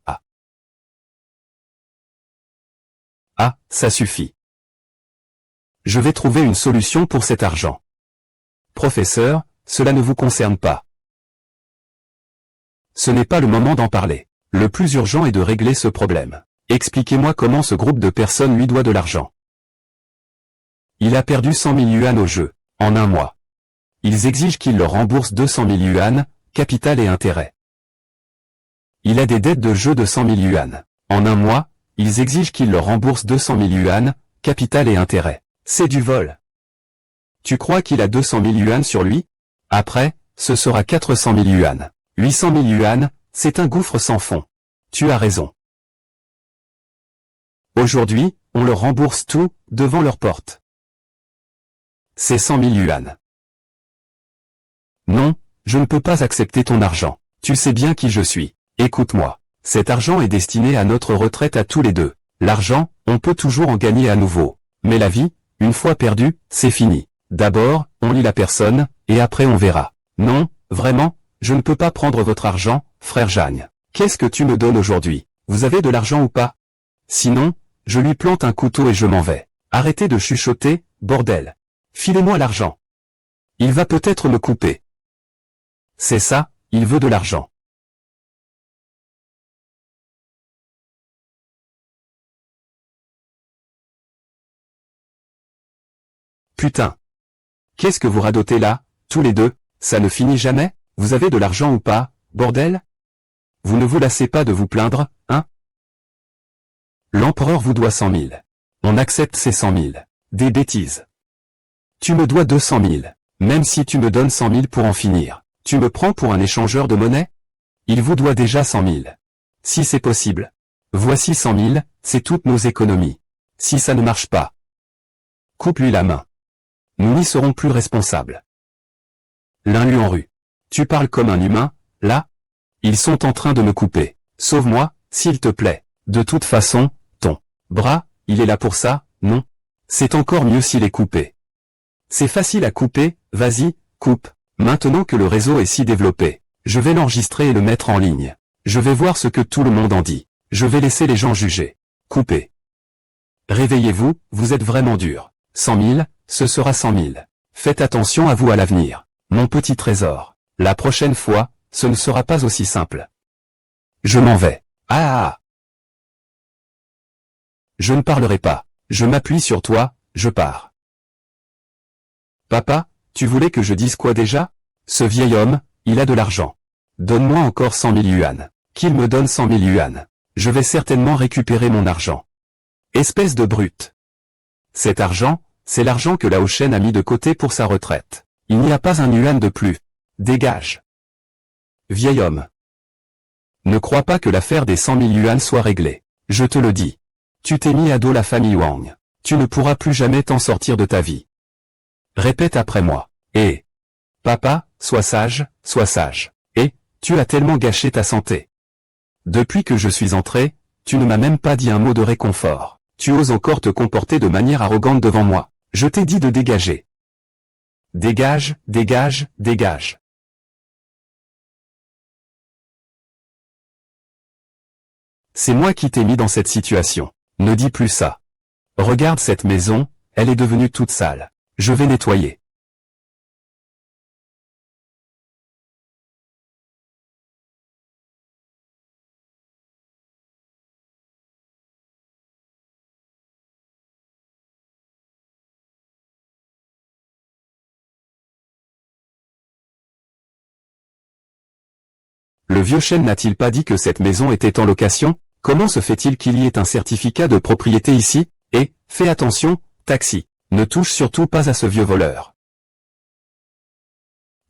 Ah, ça suffit. Je vais trouver une solution pour cet argent. Professeur, cela ne vous concerne pas. Ce n'est pas le moment d'en parler. Le plus urgent est de régler ce problème. Expliquez-moi comment ce groupe de personnes lui doit de l'argent. Il a perdu 100 000 yuan au jeu, en un mois. Ils exigent qu'il leur rembourse 200 000 yuan, capital et intérêt. Il a des dettes de jeu de 100 000 yuan. En un mois, ils exigent qu'il leur rembourse 200 000 yuan, capital et intérêt. C'est du vol. Tu crois qu'il a 200 000 yuan sur lui? Après, ce sera 400 000 yuan. 800 000 yuan, c'est un gouffre sans fond. Tu as raison. Aujourd'hui, on leur rembourse tout, devant leur porte. C'est 100 000 yuan. Non, je ne peux pas accepter ton argent. Tu sais bien qui je suis. Écoute-moi. Cet argent est destiné à notre retraite à tous les deux. L'argent, on peut toujours en gagner à nouveau. Mais la vie, une fois perdue, c'est fini. D'abord, on lit la personne, et après on verra. Non, vraiment, je ne peux pas prendre votre argent, frère Jeanne. Qu'est-ce que tu me donnes aujourd'hui? Vous avez de l'argent ou pas? Sinon, Je lui plante un couteau et je m'en vais. Arrêtez de chuchoter, bordel. Filez-moi l'argent. Il va peut-être me couper. C'est ça, il veut de l'argent. Putain. Qu'est-ce que vous radotez là, tous les deux, ça ne finit jamais? Vous avez de l'argent ou pas, bordel? Vous ne vous lassez pas de vous plaindre, hein? L'empereur vous doit 100 000. On accepte ces 100 000. Des bêtises. Tu me dois 200 000. Même si tu me donnes 100 000 pour en finir, tu me prends pour un échangeur de monnaie? Il vous doit déjà 100 000. Si c'est possible. Voici 100 000, c'est toutes nos économies. Si ça ne marche pas, coupe-lui la main. Nous n'y serons plus responsables. L'un lui en rue. Tu parles comme un humain, là? Ils sont en train de me couper. Sauve-moi, s'il te plaît. De toute façon, ton bras, il est là pour ça, non? C'est encore mieux s'il est coupé. C'est facile à couper, vas-y, coupe. Maintenant que le réseau est si développé, je vais l'enregistrer et le mettre en ligne. Je vais voir ce que tout le monde en dit. Je vais laisser les gens juger. Coupez. Réveillez-vous, vous êtes vraiment dur. 100 000, ce sera 100 000. Faites attention à vous à l'avenir. Mon petit trésor. La prochaine fois, ce ne sera pas aussi simple. Je m'en vais. Ah! Je ne parlerai pas. Je m'appuie sur toi, je pars. Papa, tu voulais que je dise quoi déjà? Ce vieil homme, il a de l'argent. Donne-moi encore 100 000 yuan. Qu'il me donne 100 000 yuan. Je vais certainement récupérer mon argent. Espèce de brute. Cet argent, c'est l'argent que Lao Shen a mis de côté pour sa retraite. Il n'y a pas un yuan de plus. Dégage. Vieil homme. Ne crois pas que l'affaire des 100 000 yuan soit réglée. Je te le dis. Tu t'es mis à dos la famille Wang. Tu ne pourras plus jamais t'en sortir de ta vie. Répète après moi. Et papa, sois sage, sois sage. Et tu as tellement gâché ta santé. Depuis que je suis entré, tu ne m'as même pas dit un mot de réconfort. Tu oses encore te comporter de manière arrogante devant moi. Je t'ai dit de dégager. Dégage, dégage, dégage. C'est moi qui t'ai mis dans cette situation. Ne dis plus ça. Regarde cette maison, elle est devenue toute sale. Je vais nettoyer. Le vieux chêne n'a-t-il pas dit que cette maison était en location? Comment se fait-il qu'il y ait un certificat de propriété ici? Et, fais attention, taxi, ne touche surtout pas à ce vieux voleur.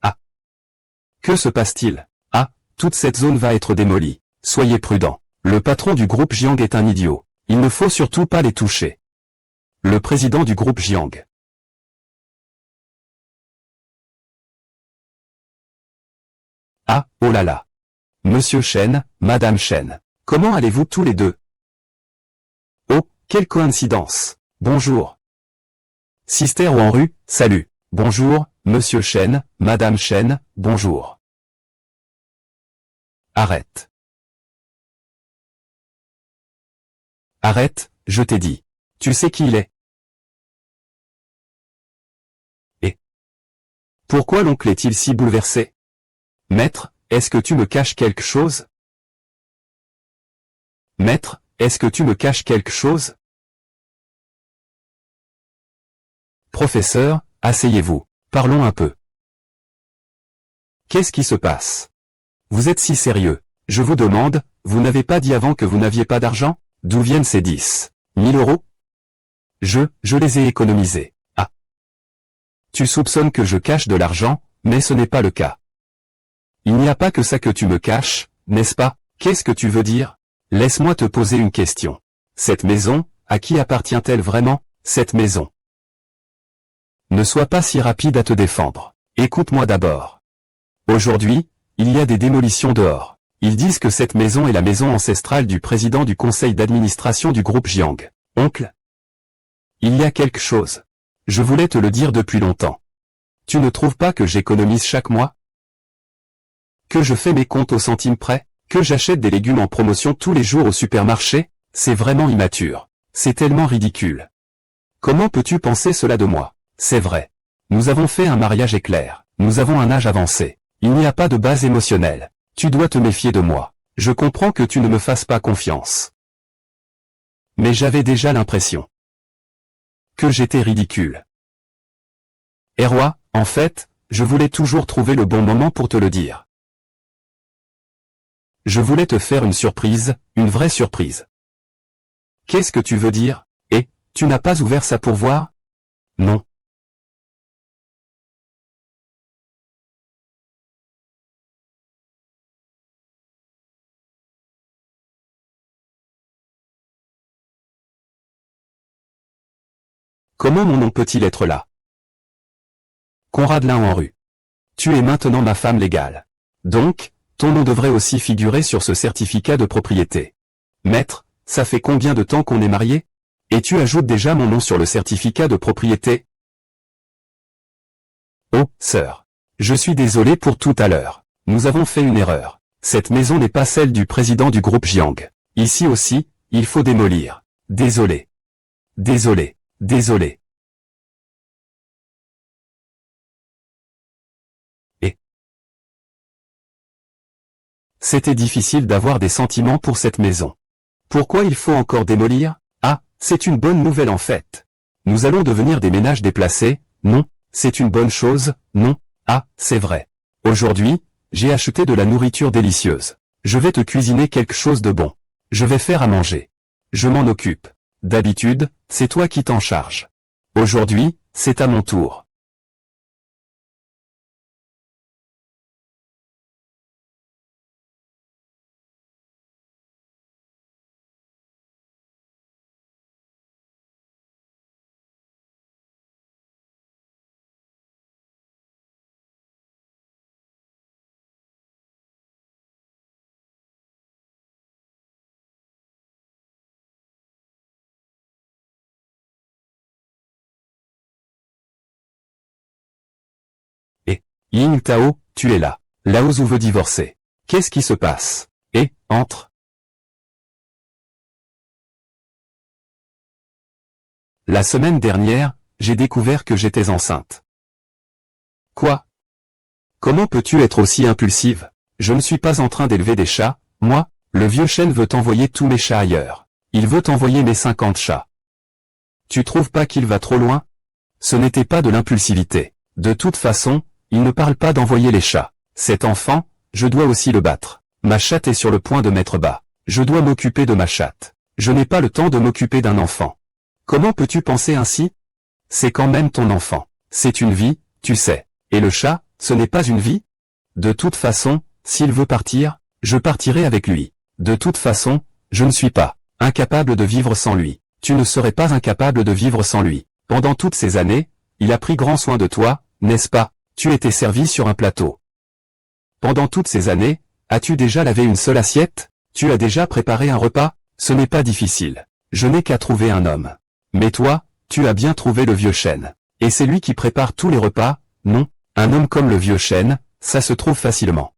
Ah! Que se passe-t-il? Ah, toute cette zone va être démolie. Soyez prudents. Le patron du groupe Jiang est un idiot. Il ne faut surtout pas les toucher. Le président du groupe Jiang. Ah, oh là là. Monsieur Chen, Madame Chen. Comment allez-vous tous les deux? Oh, quelle coïncidence. Bonjour. Sister Wanru, salut. Bonjour, Monsieur Chen, Madame Chen, bonjour. Arrête. Arrête, je t'ai dit. Tu sais qui il est? Et pourquoi l'oncle est-il si bouleversé? Maître, est-ce que tu me caches quelque chose? Maître, est-ce que tu me caches quelque chose? Professeur, asseyez-vous. Parlons un peu. Qu'est-ce qui se passe? Vous êtes si sérieux. Je vous demande, vous n'avez pas dit avant que vous n'aviez pas d'argent? D'où viennent ces 10 000 euros? Je les ai économisés. Ah. Tu soupçonnes que je cache de l'argent, mais ce n'est pas le cas. Il n'y a pas que ça que tu me caches, n'est-ce pas? Qu'est-ce que tu veux dire? Laisse-moi te poser une question. Cette maison, à qui appartient-elle vraiment, cette maison? Ne sois pas si rapide à te défendre. Écoute-moi d'abord. Aujourd'hui, il y a des démolitions dehors. Ils disent que cette maison est la maison ancestrale du président du conseil d'administration du groupe Jiang. Oncle? Il y a quelque chose. Je voulais te le dire depuis longtemps. Tu ne trouves pas que j'économise chaque mois? Que je fais mes comptes au centime près? Que j'achète des légumes en promotion tous les jours au supermarché? C'est vraiment immature. C'est tellement ridicule. Comment peux-tu penser cela de moi? C'est vrai. Nous avons fait un mariage éclair. Nous avons un âge avancé. Il n'y a pas de base émotionnelle. Tu dois te méfier de moi. Je comprends que tu ne me fasses pas confiance. Mais j'avais déjà l'impression que j'étais ridicule. Et roi, en fait, je voulais toujours trouver le bon moment pour te le dire. Je voulais te faire une surprise, une vraie surprise. Qu'est-ce que tu veux dire? Et, tu n'as pas ouvert ça pour voir? Non. Comment mon nom peut-il être là? Conrad Lin-Henru. Tu es maintenant ma femme légale. Donc, ton nom devrait aussi figurer sur ce certificat de propriété. Maître, ça fait combien de temps qu'on est mariés? Et tu ajoutes déjà mon nom sur le certificat de propriété? Oh, sœur. Je suis désolé pour tout à l'heure. Nous avons fait une erreur. Cette maison n'est pas celle du président du groupe Jiang. Ici aussi, il faut démolir. Désolé. Désolé. Désolé. Et c'était difficile d'avoir des sentiments pour cette maison. Pourquoi il faut encore démolir? Ah, c'est une bonne nouvelle en fait. Nous allons devenir des ménages déplacés, non? C'est une bonne chose, non? Ah, c'est vrai. Aujourd'hui, j'ai acheté de la nourriture délicieuse. Je vais te cuisiner quelque chose de bon. Je vais faire à manger. Je m'en occupe. D'habitude, c'est toi qui t'en charges. Aujourd'hui, c'est à mon tour. Et, Ying Tao, tu es là. Lao Zhu veut divorcer. Qu'est-ce qui se passe? Et, entre. La semaine dernière, j'ai découvert que j'étais enceinte. Quoi? Comment peux-tu être aussi impulsive? Je ne suis pas en train d'élever des chats, moi, le vieux chêne veut envoyer tous mes chats ailleurs. Il veut envoyer mes 50 chats. Tu trouves pas qu'il va trop loin? Ce n'était pas de l'impulsivité. De toute façon, il ne parle pas d'envoyer les chats. Cet enfant, je dois aussi le battre. Ma chatte est sur le point de mettre bas. Je dois m'occuper de ma chatte. Je n'ai pas le temps de m'occuper d'un enfant. Comment peux-tu penser ainsi? C'est quand même ton enfant. C'est une vie, tu sais. Et le chat, ce n'est pas une vie? De toute façon, s'il veut partir, je partirai avec lui. De toute façon, je ne suis pas incapable de vivre sans lui. Tu ne serais pas incapable de vivre sans lui. Pendant toutes ces années, il a pris grand soin de toi, n'est-ce pas? Tu étais servi sur un plateau. Pendant toutes ces années, as-tu déjà lavé une seule assiette? Tu as déjà préparé un repas? Ce n'est pas difficile. Je n'ai qu'à trouver un homme. Mais toi, tu as bien trouvé le vieux chêne. Et c'est lui qui prépare tous les repas? Non, un homme comme le vieux chêne, ça se trouve facilement.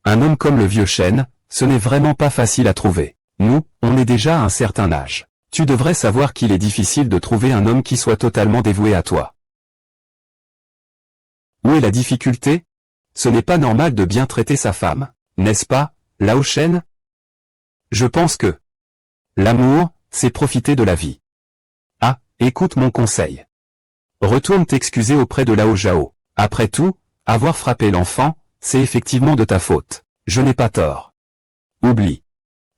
Un homme comme le vieux chêne, ce n'est vraiment pas facile à trouver. Nous, on est déjà à un certain âge. Tu devrais savoir qu'il est difficile de trouver un homme qui soit totalement dévoué à toi. Où est la difficulté? Ce n'est pas normal de bien traiter sa femme, n'est-ce pas, Lao Shen? Je pense que l'amour, c'est profiter de la vie. Ah, écoute mon conseil. Retourne t'excuser auprès de Lao Zhao. Après tout, avoir frappé l'enfant, c'est effectivement de ta faute. Je n'ai pas tort. Oublie.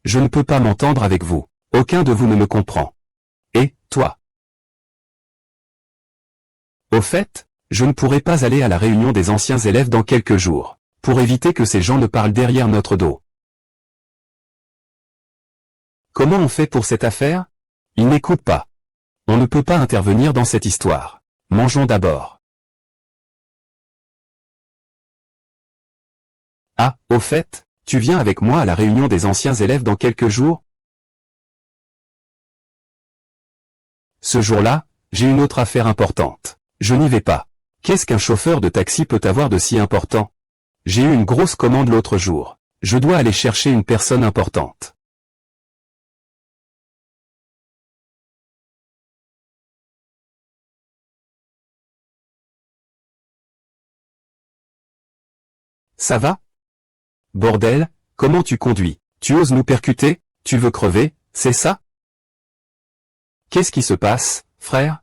Je ne peux pas m'entendre avec vous. Aucun de vous ne me comprend. Et, toi? Au fait, je ne pourrai pas aller à la réunion des anciens élèves dans quelques jours, pour éviter que ces gens ne parlent derrière notre dos. Comment on fait pour cette affaire? Ils n'écoutent pas. On ne peut pas intervenir dans cette histoire. Mangeons d'abord. Ah, au fait, tu viens avec moi à la réunion des anciens élèves dans quelques jours? Ce jour-là, j'ai une autre affaire importante. Je n'y vais pas. Qu'est-ce qu'un chauffeur de taxi peut avoir de si important? J'ai eu une grosse commande l'autre jour. Je dois aller chercher une personne importante. ça va? Bordel, comment tu conduis? Tu oses nous percuter? Tu veux crever, c'est ça? Qu'est-ce qui se passe, frère?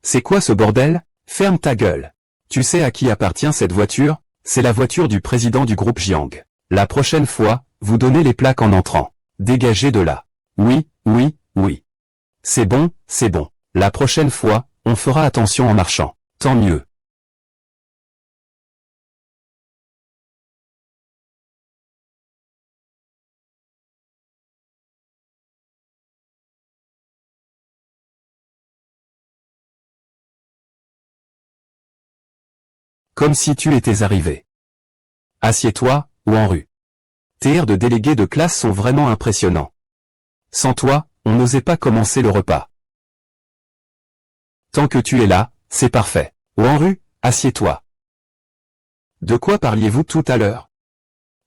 C'est quoi ce bordel? Ferme ta gueule. Tu sais à qui appartient cette voiture? C'est la voiture du président du groupe Jiang. La prochaine fois, vous donnez les plaques en entrant. Dégagez de là. Oui, oui, oui. C'est bon, c'est bon. La prochaine fois, on fera attention en marchant. Tant mieux. Comme si tu étais arrivé. Assieds-toi, ou en rue. Tes airs de délégué de classe sont vraiment impressionnants. Sans toi, on n'osait pas commencer le repas. Tant que tu es là, c'est parfait. Ou en rue, assieds-toi. De quoi parliez-vous tout à l'heure?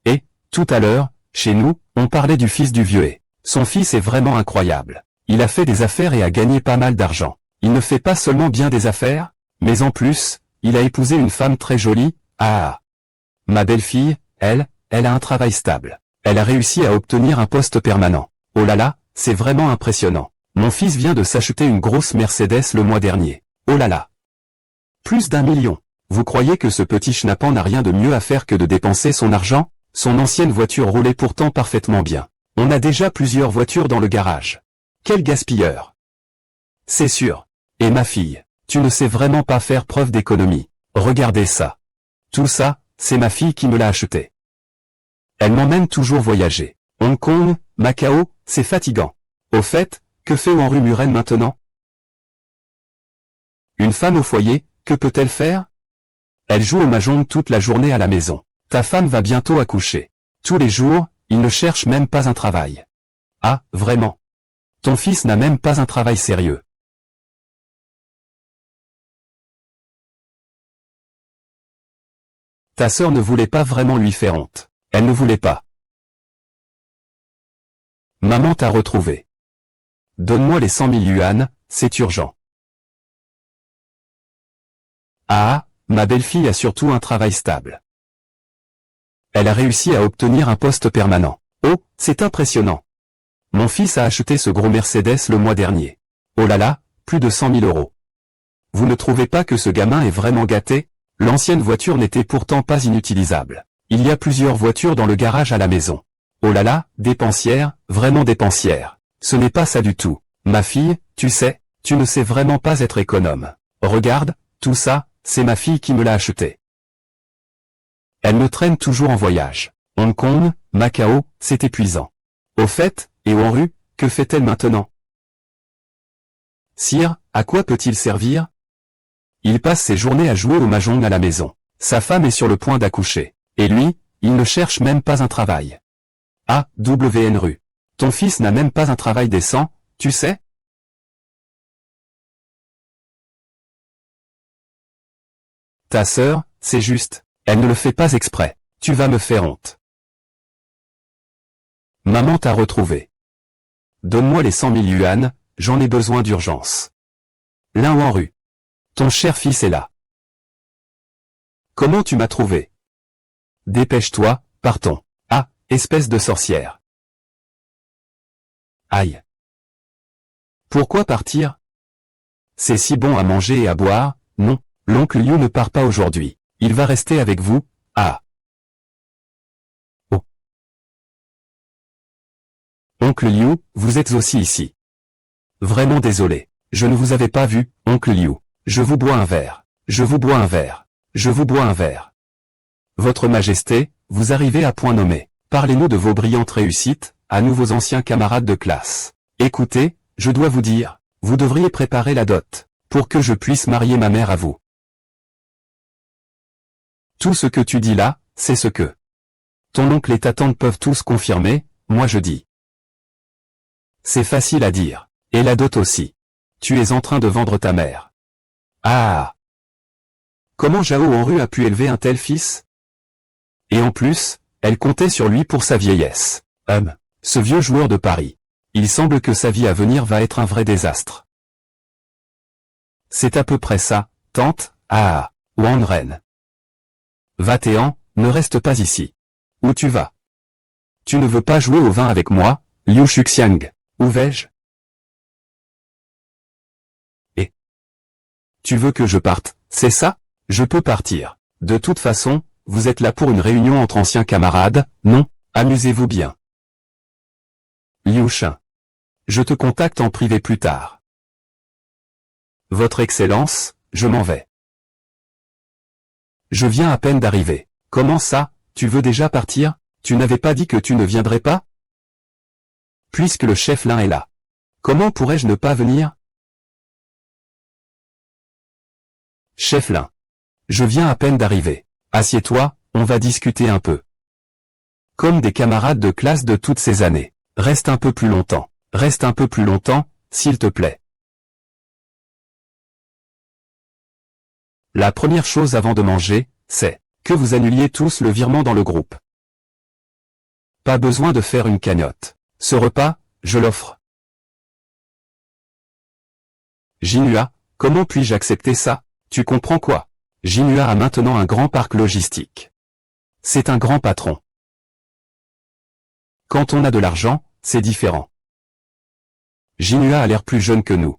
Et, tout à l'heure, chez nous, on parlait du fils du vieux et. Son fils est vraiment incroyable. Il a fait des affaires et a gagné pas mal d'argent. Il ne fait pas seulement bien des affaires, mais en plus, il a épousé une femme très jolie, Ma belle-fille, elle a un travail stable. Elle a réussi à obtenir un poste permanent. Oh là là, c'est vraiment impressionnant. Mon fils vient de s'acheter une grosse Mercedes le mois dernier. Oh là là. Plus d'1 million. Vous croyez que ce petit schnappant n'a rien de mieux à faire que de dépenser son argent? Son ancienne voiture roulait pourtant parfaitement bien. On a déjà plusieurs voitures dans le garage. Quel gaspilleur. C'est sûr. Et ma fille, tu ne sais vraiment pas faire preuve d'économie. Regardez ça. Tout ça, c'est ma fille qui me l'a acheté. Elle m'emmène toujours voyager. Hong Kong, Macao, c'est fatigant. Au fait, que fait Henri Muren maintenant? Une femme au foyer, que peut-elle faire? Elle joue au mahjong toute la journée à la maison. Ta femme va bientôt accoucher. Tous les jours, il ne cherche même pas un travail. Ah, vraiment? Ton fils n'a même pas un travail sérieux. Ta sœur ne voulait pas vraiment lui faire honte. Elle ne voulait pas. Maman t'a retrouvé. Donne-moi les 100 000 yuan, c'est urgent. Ah, ma belle-fille a surtout un travail stable. Elle a réussi à obtenir un poste permanent. Oh, c'est impressionnant. Mon fils a acheté ce gros Mercedes le mois dernier. Oh là là, plus de 100 000 euros. Vous ne trouvez pas que ce gamin est vraiment gâté? L'ancienne voiture n'était pourtant pas inutilisable. Il y a plusieurs voitures dans le garage à la maison. Oh là là, dépensière, vraiment dépensière. Ce n'est pas ça du tout. Ma fille, tu sais, tu ne sais vraiment pas être économe. Regarde, tout ça, c'est ma fille qui me l'a acheté. Elle me traîne toujours en voyage. Hong Kong, Macao, c'est épuisant. Au fait, et en rue, que fait-elle maintenant? Sire, à quoi peut-il servir? Il passe ses journées à jouer au mahjong à la maison. Sa femme est sur le point d'accoucher. Et lui, il ne cherche même pas un travail. Ah, WN rue. Ton fils n'a même pas un travail décent, tu sais? Ta sœur, c'est juste. Elle ne le fait pas exprès. Tu vas me faire honte. Maman t'a retrouvé. Donne-moi les 100 000 yuan, j'en ai besoin d'urgence. L'un ou en rue. Ton cher fils est là. Comment tu m'as trouvé? Dépêche-toi, partons. Ah, espèce de sorcière. Aïe. Pourquoi partir? C'est si bon à manger et à boire, non, l'oncle Liu ne part pas aujourd'hui. Il va rester avec vous, ah. Oh. Oncle Liu, vous êtes aussi ici. Vraiment désolé. Je ne vous avais pas vu, oncle Liu. Je vous bois un verre. Je vous bois un verre. Je vous bois un verre. Votre Majesté, vous arrivez à point nommé. Parlez-nous de vos brillantes réussites, à nous vos anciens camarades de classe. Écoutez, je dois vous dire, vous devriez préparer la dot, pour que je puisse marier ma mère à vous. Tout ce que tu dis là, c'est ce que ton oncle et ta tante peuvent tous confirmer, moi je dis. C'est facile à dire. Et la dot aussi. Tu es en train de vendre ta mère. Ah! Comment Zhao Enru a pu élever un tel fils? Et en plus, elle comptait sur lui pour sa vieillesse. Ce vieux joueur de Paris. Il semble que sa vie à venir va être un vrai désastre. C'est à peu près ça, tante, Wan Ren. 21, ne reste pas ici. Où tu vas? Tu ne veux pas jouer au vin avec moi, Liu Shuxiang? Où vais-je? Et tu veux que je parte, c'est ça? Je peux partir. De toute façon, vous êtes là pour une réunion entre anciens camarades, non? Amusez-vous bien. Liu Shen. Je te contacte en privé plus tard. Votre Excellence, je m'en vais. Je viens à peine d'arriver. Comment ça, tu veux déjà partir? Tu n'avais pas dit que tu ne viendrais pas? Puisque le chef Lin est là. Comment pourrais-je ne pas venir? Chef Lin. Je viens à peine d'arriver. Assieds-toi, on va discuter un peu. Comme des camarades de classe de toutes ces années. Reste un peu plus longtemps. Reste un peu plus longtemps, s'il te plaît. La première chose avant de manger, c'est que vous annuliez tous le virement dans le groupe. Pas besoin de faire une cagnotte. Ce repas, je l'offre. Jinhua, comment puis-je accepter ça? Tu comprends quoi? Jinhua a maintenant un grand parc logistique. C'est un grand patron. Quand on a de l'argent, c'est différent. Jinhua a l'air plus jeune que nous.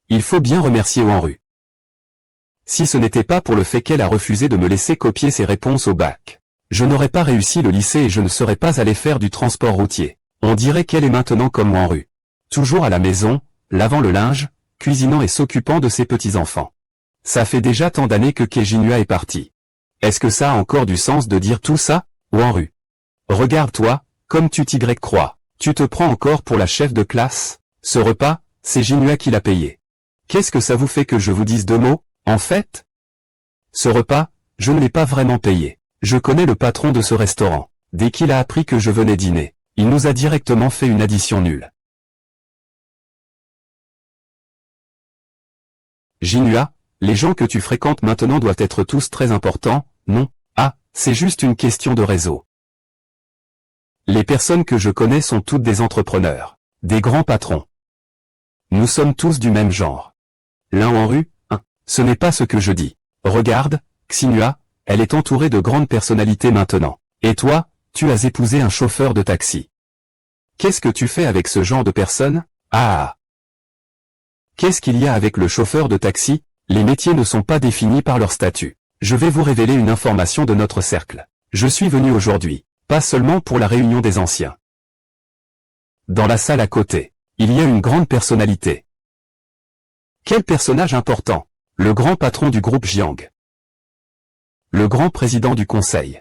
Il faut bien remercier Wanru. Si ce n'était pas pour le fait qu'elle a refusé de me laisser copier ses réponses au bac, je n'aurais pas réussi le lycée et je ne serais pas allé faire du transport routier. On dirait qu'elle est maintenant comme Wanru. Toujours à la maison, lavant le linge, cuisinant et s'occupant de ses petits-enfants. Ça fait déjà tant d'années que Jinhua est parti. Est-ce que ça a encore du sens de dire tout ça, Wanru? Regarde-toi, comme tu t'y crois. Tu te prends encore pour la chef de classe? Ce repas, c'est Jinhua qui l'a payé. Qu'est-ce que ça vous fait que je vous dise deux mots, en fait? Ce repas, je ne l'ai pas vraiment payé. Je connais le patron de ce restaurant. Dès qu'il a appris que je venais dîner, il nous a directement fait une addition nulle. Jinhua, les gens que tu fréquentes maintenant doivent être tous très importants, non? Ah, c'est juste une question de réseau. Les personnes que je connais sont toutes des entrepreneurs, des grands patrons. Nous sommes tous du même genre. L'un en rue, hein, ce n'est pas ce que je dis. Regarde, Xinhua, elle est entourée de grandes personnalités maintenant. Et toi, tu as épousé un chauffeur de taxi. Qu'est-ce que tu fais avec ce genre de personnes? Ah! Qu'est-ce qu'il y a avec le chauffeur de taxi? Les métiers ne sont pas définis par leur statut. Je vais vous révéler une information de notre cercle. Je suis venu aujourd'hui, pas seulement pour la réunion des anciens. Dans la salle à côté, il y a une grande personnalité. Quel personnage important? Le grand patron du groupe Jiang. Le grand président du conseil.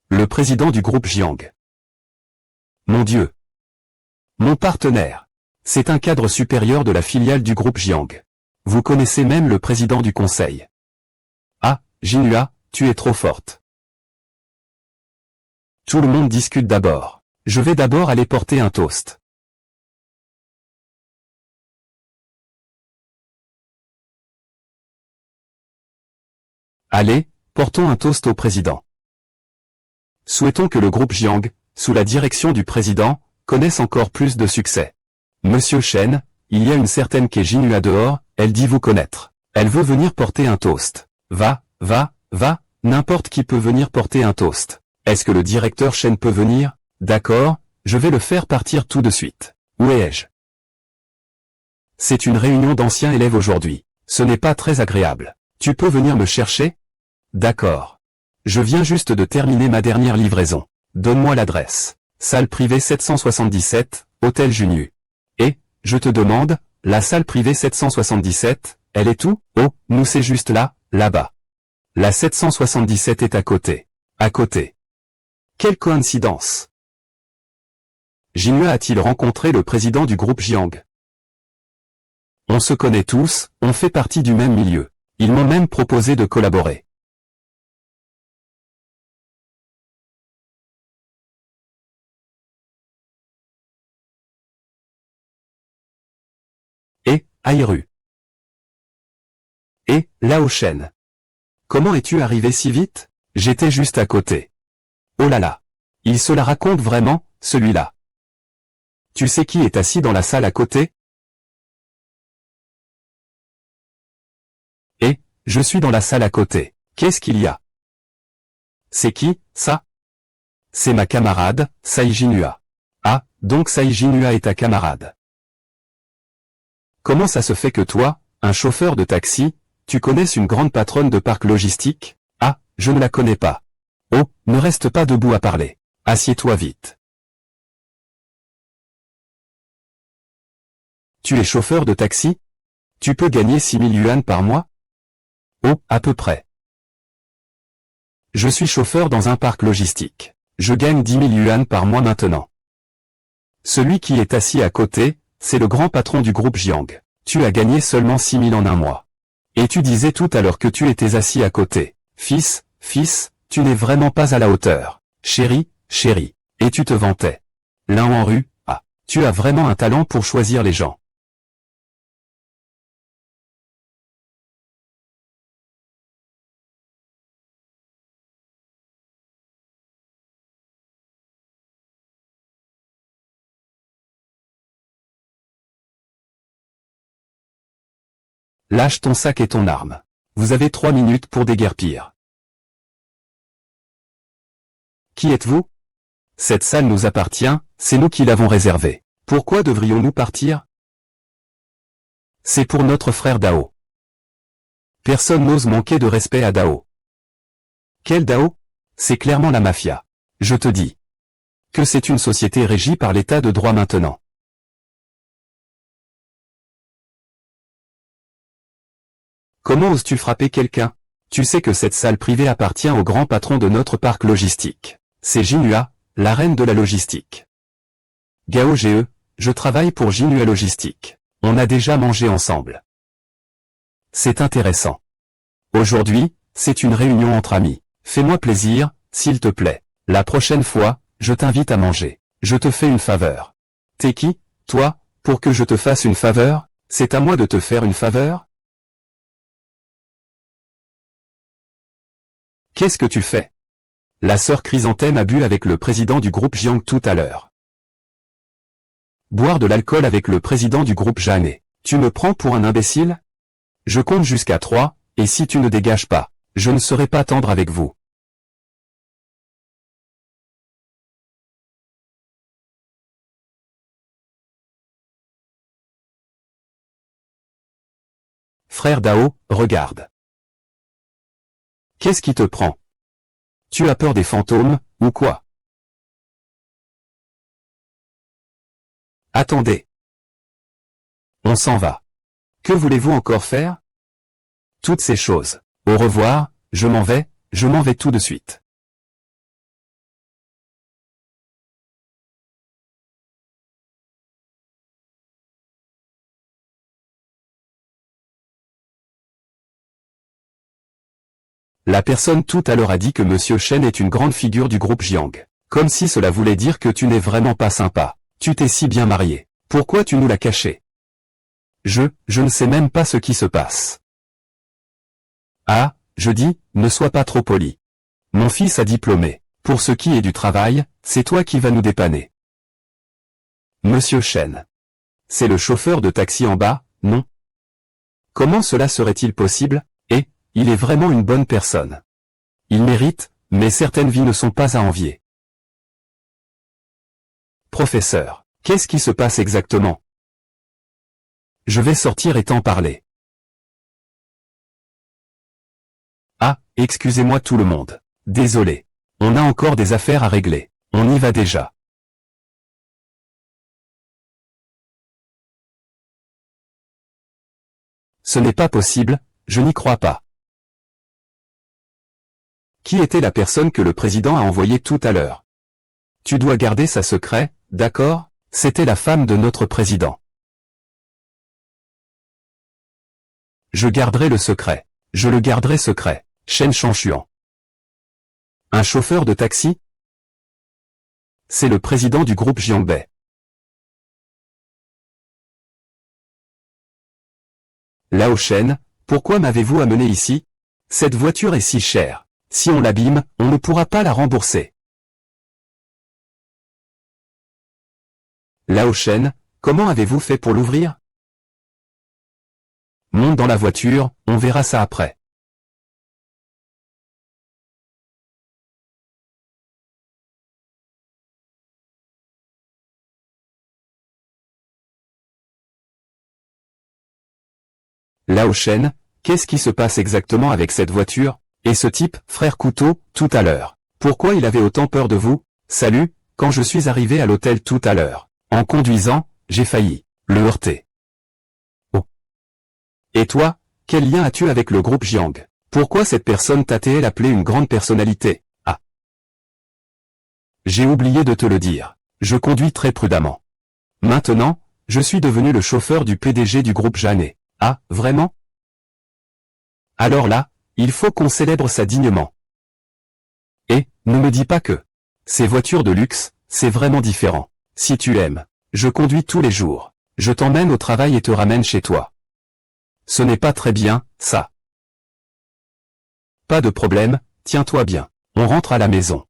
Le président du groupe Jiang. Mon Dieu. Mon partenaire. C'est un cadre supérieur de la filiale du groupe Jiang. Vous connaissez même le président du conseil. Ah, Jinhua, tu es trop forte. Tout le monde discute d'abord. Je vais d'abord aller porter un toast. Allez, portons un toast au président. Souhaitons que le groupe Jiang, sous la direction du président, connaisse encore plus de succès. Monsieur Shen, il y a une certaine Jinhua dehors, elle dit vous connaître. Elle veut venir porter un toast. Va, n'importe qui peut venir porter un toast. Est-ce que le directeur Shen peut venir? D'accord, je vais le faire partir tout de suite. Où ai-je? C'est une réunion d'anciens élèves aujourd'hui. Ce n'est pas très agréable. Tu peux venir me chercher? D'accord. Je viens juste de terminer ma dernière livraison. Donne-moi l'adresse. Salle privée 777, Hôtel Junyu. Et, je te demande, la salle privée 777, elle est où? Oh, nous c'est juste là, là-bas. La 777 est à côté. À côté. Quelle coïncidence! Jinhua a-t-il rencontré le président du groupe Jiang? On se connaît tous, on fait partie du même milieu. Ils m'ont même proposé de collaborer. Et, Airu. Et, Lao Shen. Comment es-tu arrivé si vite? J'étais juste à côté. Oh là là. Il se la raconte vraiment, celui-là. Tu sais qui est assis dans la salle à côté? Et, Je suis dans la salle à côté. Qu'est-ce qu'il y a? C'est qui, ça? C'est ma camarade, Saiji Nua. Ah, donc Saiji Nua est ta camarade. Comment ça se fait que toi, un chauffeur de taxi, tu connaisses une grande patronne de parc logistique? Ah, je ne la connais pas. Oh, ne reste pas debout à parler. Assieds-toi vite. Tu es chauffeur de taxi? Tu peux gagner 6000 yuan par mois? Oh, à peu près. Je suis chauffeur dans un parc logistique. Je gagne 10 000 yuan par mois maintenant. Celui qui est assis à côté, c'est le grand patron du groupe Jiang. Tu as gagné seulement 6 000 en un mois. Et tu disais tout à l'heure que tu étais assis à côté. Fils, tu n'es vraiment pas à la hauteur. Chérie, et tu te vantais. L'un en rue, ah, tu as vraiment un talent pour choisir les gens. Lâche ton sac et ton arme. Vous avez 3 minutes pour déguerpir. Qui êtes-vous? Cette salle nous appartient, c'est nous qui l'avons réservée. Pourquoi devrions-nous partir? C'est pour notre frère Dao. Personne n'ose manquer de respect à Dao. Quel Dao? C'est clairement la mafia. Je te dis que c'est une société régie par l'état de droit maintenant. Comment oses-tu frapper quelqu'un? Tu sais que cette salle privée appartient au grand patron de notre parc logistique. C'est Jinua, la reine de la logistique. Gao Ge, je travaille pour Jinua Logistique. On a déjà mangé ensemble. C'est intéressant. Aujourd'hui, c'est une réunion entre amis. Fais-moi plaisir, s'il te plaît. La prochaine fois, je t'invite à manger. Je te fais une faveur. T'es qui, toi, pour que je te fasse une faveur? C'est à moi de te faire une faveur? Qu'est-ce que tu fais? La sœur Chrysanthème a bu avec le président du groupe Jiang tout à l'heure. Boire de l'alcool avec le président du groupe Jeanne. Tu me prends pour un imbécile? Je compte jusqu'à 3, et si tu ne dégages pas, je ne serai pas tendre avec vous. Frère Dao, regarde. Qu'est-ce qui te prend? Tu as peur des fantômes, ou quoi? Attendez. On s'en va. Que voulez-vous encore faire? Toutes ces choses. Au revoir, je m'en vais tout de suite. La personne tout à l'heure a dit que Monsieur Shen est une grande figure du groupe Jiang. Comme si cela voulait dire que tu n'es vraiment pas sympa. Tu t'es si bien marié. Pourquoi tu nous l'as caché? Je ne sais même pas ce qui se passe. Ah, je dis, ne sois pas trop poli. Mon fils a diplômé. Pour ce qui est du travail, c'est toi qui vas nous dépanner. Monsieur Shen. C'est le chauffeur de taxi en bas, non? Comment cela serait-il possible? Et, il est vraiment une bonne personne. Il mérite, mais certaines vies ne sont pas à envier. Professeur, qu'est-ce qui se passe exactement? Je vais sortir et t'en parler. Ah, excusez-moi tout le monde. Désolé. On a encore des affaires à régler. On y va déjà. Ce n'est pas possible, je n'y crois pas. Qui était la personne que le président a envoyée tout à l'heure? Tu dois garder ça secret, d'accord? C'était la femme de notre président. Je garderai le secret. Je le garderai secret. Shen Shanshuan. Un chauffeur de taxi? C'est le président du groupe Jiangbei. Lao Shen, pourquoi m'avez-vous amené ici? Cette voiture est si chère. Si on l'abîme, on ne pourra pas la rembourser. Lao Shen, comment avez-vous fait pour l'ouvrir? Monte dans la voiture, on verra ça après. Lao Shen, qu'est-ce qui se passe exactement avec cette voiture? Et ce type, frère Couteau, tout à l'heure. Pourquoi il avait autant peur de vous? Salut, quand je suis arrivé à l'hôtel tout à l'heure, en conduisant, j'ai failli le heurter. Oh. Et toi, quel lien as-tu avec le groupe Jiang? Pourquoi cette personne t'a-t-elle appelé une grande personnalité? Ah. J'ai oublié de te le dire. Je conduis très prudemment. Maintenant, je suis devenu le chauffeur du PDG du groupe Janet. Ah, vraiment? Alors là, il faut qu'on célèbre ça dignement. Et, ne me dis pas que ces voitures de luxe, c'est vraiment différent. Si tu aimes, je conduis tous les jours. Je t'emmène au travail et te ramène chez toi. Ce n'est pas très bien, ça. Pas de problème, tiens-toi bien. On rentre à la maison.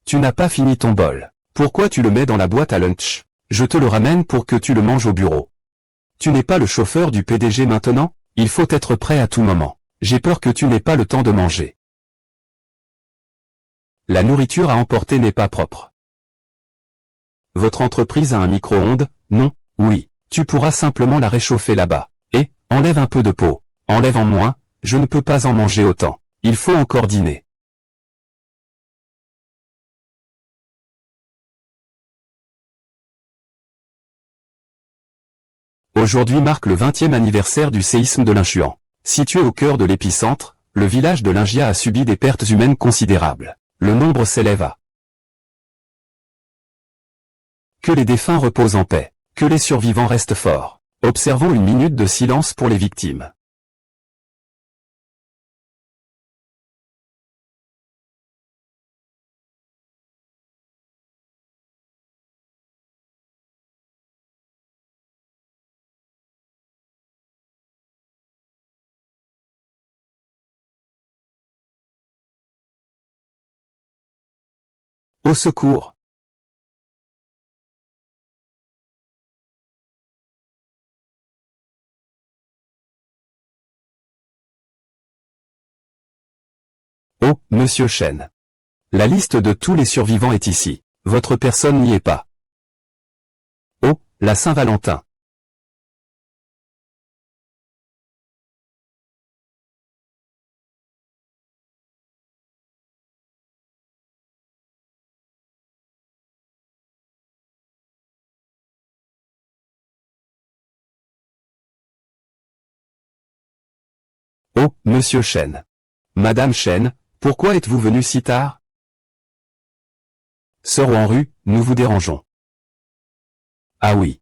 Tu n'as pas fini ton bol. Pourquoi tu le mets dans la boîte à lunch? Je te le ramène pour que tu le manges au bureau. Tu n'es pas le chauffeur du PDG maintenant? Il faut être prêt à tout moment. J'ai peur que tu n'aies pas le temps de manger. La nourriture à emporter n'est pas propre. Votre entreprise a un micro-ondes? Non? Oui. Tu pourras simplement la réchauffer là-bas. Et, enlève un peu de peau. Enlève en moins, je ne peux pas en manger autant. Il faut encore dîner. Aujourd'hui marque le 20e anniversaire du séisme de Linchuan. Situé au cœur de l'épicentre, le village de Lingia a subi des pertes humaines considérables. Le nombre s'élève à. Que les défunts reposent en paix. Que les survivants restent forts. Observons une minute de silence pour les victimes. Au secours! Oh, Monsieur Chen. La liste de tous les survivants est ici. Votre personne n'y est pas. Oh, la Saint-Valentin. Oh, Monsieur Chen. Madame Chen, pourquoi êtes-vous venu si tard? Sœur Wanru, nous vous dérangeons. Ah oui.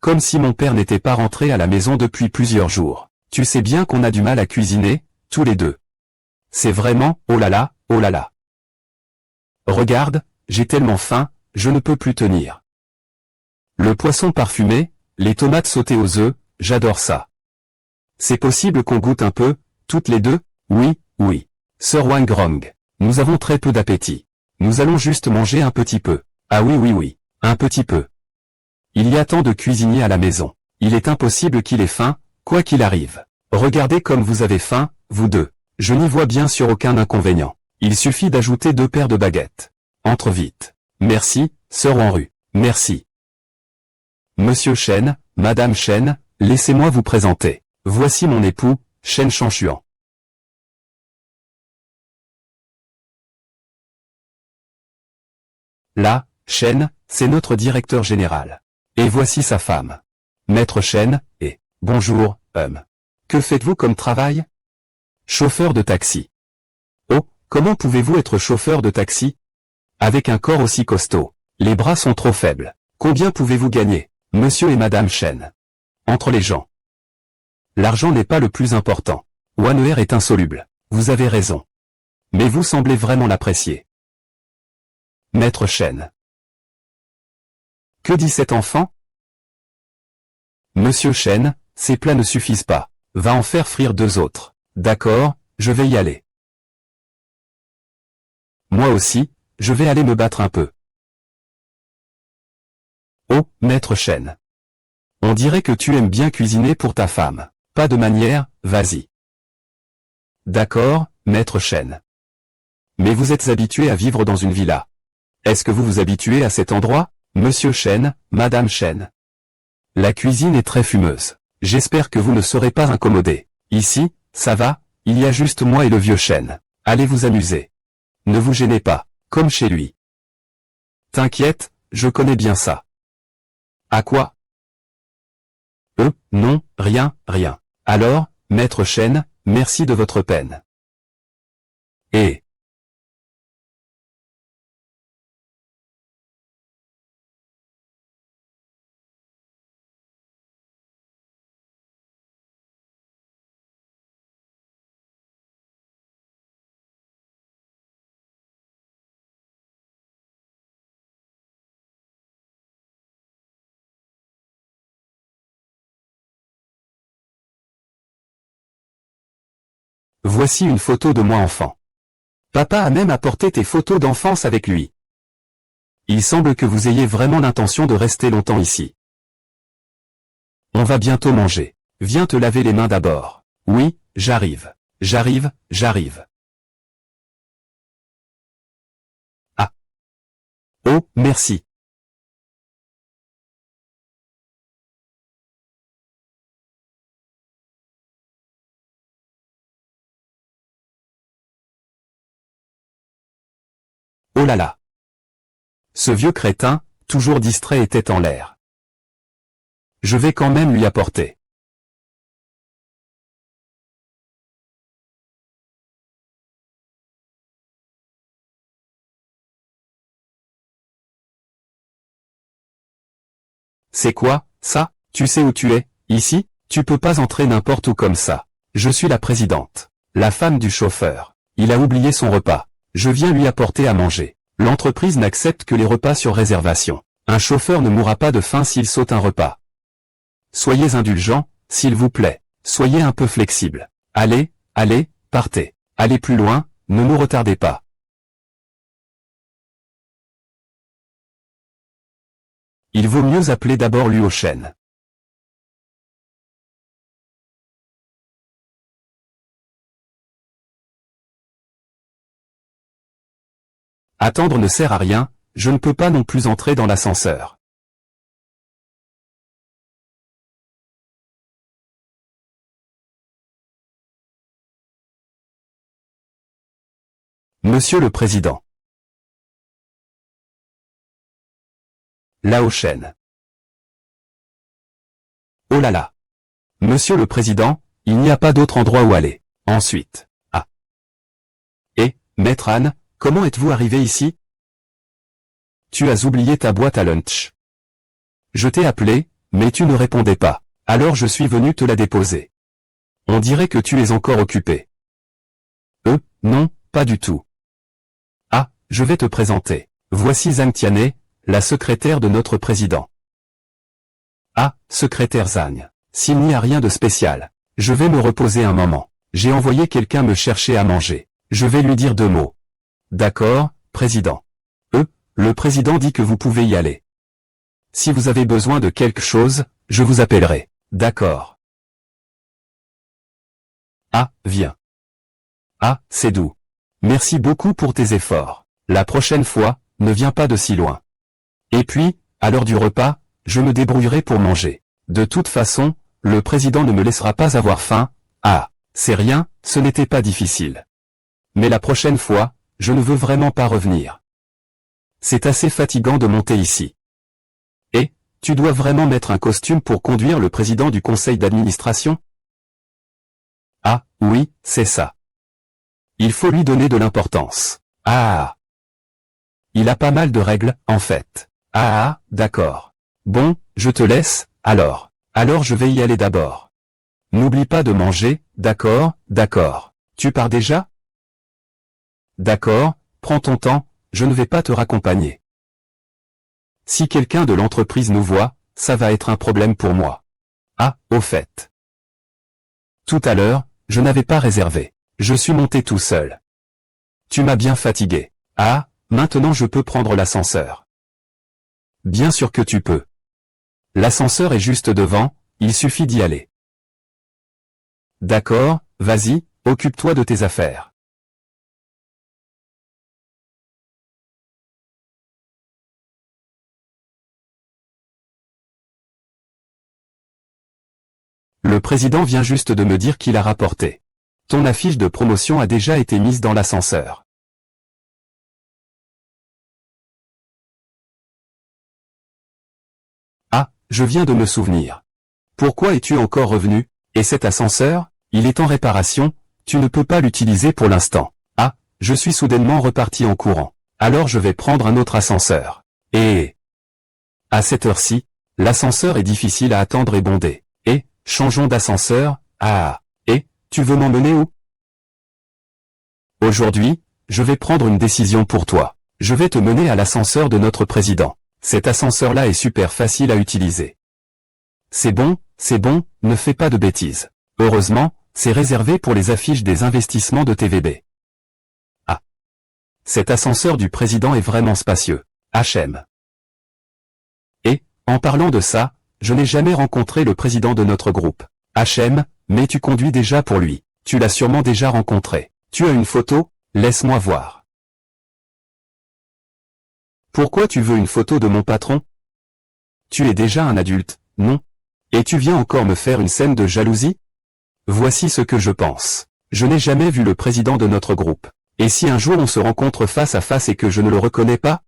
Comme si mon père n'était pas rentré à la maison depuis plusieurs jours. Tu sais bien qu'on a du mal à cuisiner, tous les deux. C'est vraiment, oh là là, oh là là. Regarde, j'ai tellement faim, je ne peux plus tenir. Le poisson parfumé, les tomates sautées aux œufs, j'adore ça. C'est possible qu'on goûte un peu, toutes les deux? Oui, oui. Sœur Wangrong, nous avons très peu d'appétit. Nous allons juste manger un petit peu. Ah oui oui oui, un petit peu. Il y a tant de cuisiniers à la maison. Il est impossible qu'il ait faim, quoi qu'il arrive. Regardez comme vous avez faim, vous deux. Je n'y vois bien sûr aucun inconvénient. Il suffit d'ajouter 2 paires de baguettes. Entre vite. Merci, sœur Wanru. Merci. Monsieur Chen, Madame Chen, laissez-moi vous présenter. Voici mon époux, Chen Shanshuan. Là, Chen, c'est notre directeur général. Et voici sa femme. Maître Chen, et, bonjour, que faites-vous comme travail? Chauffeur de taxi. Oh, comment pouvez-vous être chauffeur de taxi? Avec un corps aussi costaud. Les bras sont trop faibles. Combien pouvez-vous gagner, monsieur et madame Chen? Entre les gens. L'argent n'est pas le plus important. Waner est insoluble. Vous avez raison. Mais vous semblez vraiment l'apprécier. Maître Chen. Que dit cet enfant? Monsieur Chen, ces plats ne suffisent pas. Va en faire frire 2 autres. D'accord, je vais y aller. Moi aussi, je vais aller me battre un peu. Oh, Maître Chen. On dirait que tu aimes bien cuisiner pour ta femme. Pas de manière, vas-y. D'accord, Maître Chen. Mais vous êtes habitué à vivre dans une villa. Est-ce que vous vous habituez à cet endroit, Monsieur Chen, Madame Chen? La cuisine est très fumeuse. J'espère que vous ne serez pas incommodé. Ici, ça va, il y a juste moi et le vieux Chen. Allez vous amuser. Ne vous gênez pas, comme chez lui. T'inquiète, je connais bien ça. À quoi? Non, rien, rien. Alors, Maître Chen, merci de votre peine. Et... Voici une photo de moi enfant. Papa a même apporté tes photos d'enfance avec lui. Il semble que vous ayez vraiment l'intention de rester longtemps ici. On va bientôt manger. Viens te laver les mains d'abord. Oui, j'arrive. J'arrive, j'arrive. Ah. Oh, merci. Oh là là. Ce vieux crétin, toujours distrait et tête en l'air. Je vais quand même lui apporter. C'est quoi, ça? Tu sais où tu es, ici? Tu peux pas entrer n'importe où comme ça. Je suis la présidente. La femme du chauffeur. Il a oublié son repas. Je viens lui apporter à manger. L'entreprise n'accepte que les repas sur réservation. Un chauffeur ne mourra pas de faim s'il saute un repas. Soyez indulgents, s'il vous plaît. Soyez un peu flexible. Allez, allez, partez. Allez plus loin, ne nous retardez pas. Il vaut mieux appeler d'abord Luo Shen. Attendre ne sert à rien, je ne peux pas non plus entrer dans l'ascenseur. Monsieur le Président. Lao Shen. Oh là là. Monsieur le Président, il n'y a pas d'autre endroit où aller. Ensuite. Ah. Et, Maître Anne, comment êtes-vous arrivé ici? Tu as oublié ta boîte à lunch. Je t'ai appelé, mais tu ne répondais pas. Alors je suis venu te la déposer. On dirait que tu es encore occupé. Non, pas du tout. Ah, je vais te présenter. Voici Zhang Tianhe, la secrétaire de notre président. Ah, secrétaire Zhang. S'il n'y a rien de spécial, je vais me reposer un moment. J'ai envoyé quelqu'un me chercher à manger. Je vais lui dire 2 mots. D'accord, président. Le président dit que vous pouvez y aller. Si vous avez besoin de quelque chose, je vous appellerai. D'accord. Ah, viens. Ah, c'est doux. Merci beaucoup pour tes efforts. La prochaine fois, ne viens pas de si loin. Et puis, à l'heure du repas, je me débrouillerai pour manger. De toute façon, le président ne me laissera pas avoir faim. Ah, c'est rien, ce n'était pas difficile. Mais la prochaine fois, je ne veux vraiment pas revenir. C'est assez fatigant de monter ici. Et, tu dois vraiment mettre un costume pour conduire le président du conseil d'administration? Ah, oui, c'est ça. Il faut lui donner de l'importance. Ah. Il a pas mal de règles, en fait. Ah, d'accord. Bon, je te laisse, alors. Alors je vais y aller d'abord. N'oublie pas de manger, d'accord, d'accord. Tu pars déjà? D'accord, prends ton temps, je ne vais pas te raccompagner. Si quelqu'un de l'entreprise nous voit, ça va être un problème pour moi. Ah, au fait. Tout à l'heure, je n'avais pas réservé. Je suis monté tout seul. Tu m'as bien fatigué. Ah, maintenant je peux prendre l'ascenseur. Bien sûr que tu peux. L'ascenseur est juste devant, il suffit d'y aller. D'accord, vas-y, occupe-toi de tes affaires. Le président vient juste de me dire qu'il a rapporté. Ton affiche de promotion a déjà été mise dans l'ascenseur. Ah, je viens de me souvenir. Pourquoi es-tu encore revenu? Et cet ascenseur? Il est en réparation, tu ne peux pas l'utiliser pour l'instant. Ah, je suis soudainement reparti en courant. Alors je vais prendre un autre ascenseur. Et... à cette heure-ci, l'ascenseur est difficile à attendre et bondé. Et, changeons d'ascenseur, ah, et, tu veux m'emmener où? Aujourd'hui, je vais prendre une décision pour toi. Je vais te mener à l'ascenseur de notre président. Cet ascenseur-là est super facile à utiliser. C'est bon, ne fais pas de bêtises. Heureusement, c'est réservé pour les affiches des investissements de TVB. Ah. Cet ascenseur du président est vraiment spacieux. HM. Et, en parlant de ça, je n'ai jamais rencontré le président de notre groupe. HM, mais tu conduis déjà pour lui. Tu l'as sûrement déjà rencontré. Tu as une photo? Laisse-moi voir. Pourquoi tu veux une photo de mon patron? Tu es déjà un adulte, non? Et tu viens encore me faire une scène de jalousie? Voici ce que je pense. Je n'ai jamais vu le président de notre groupe. Et si un jour on se rencontre face à face et que je ne le reconnais pas?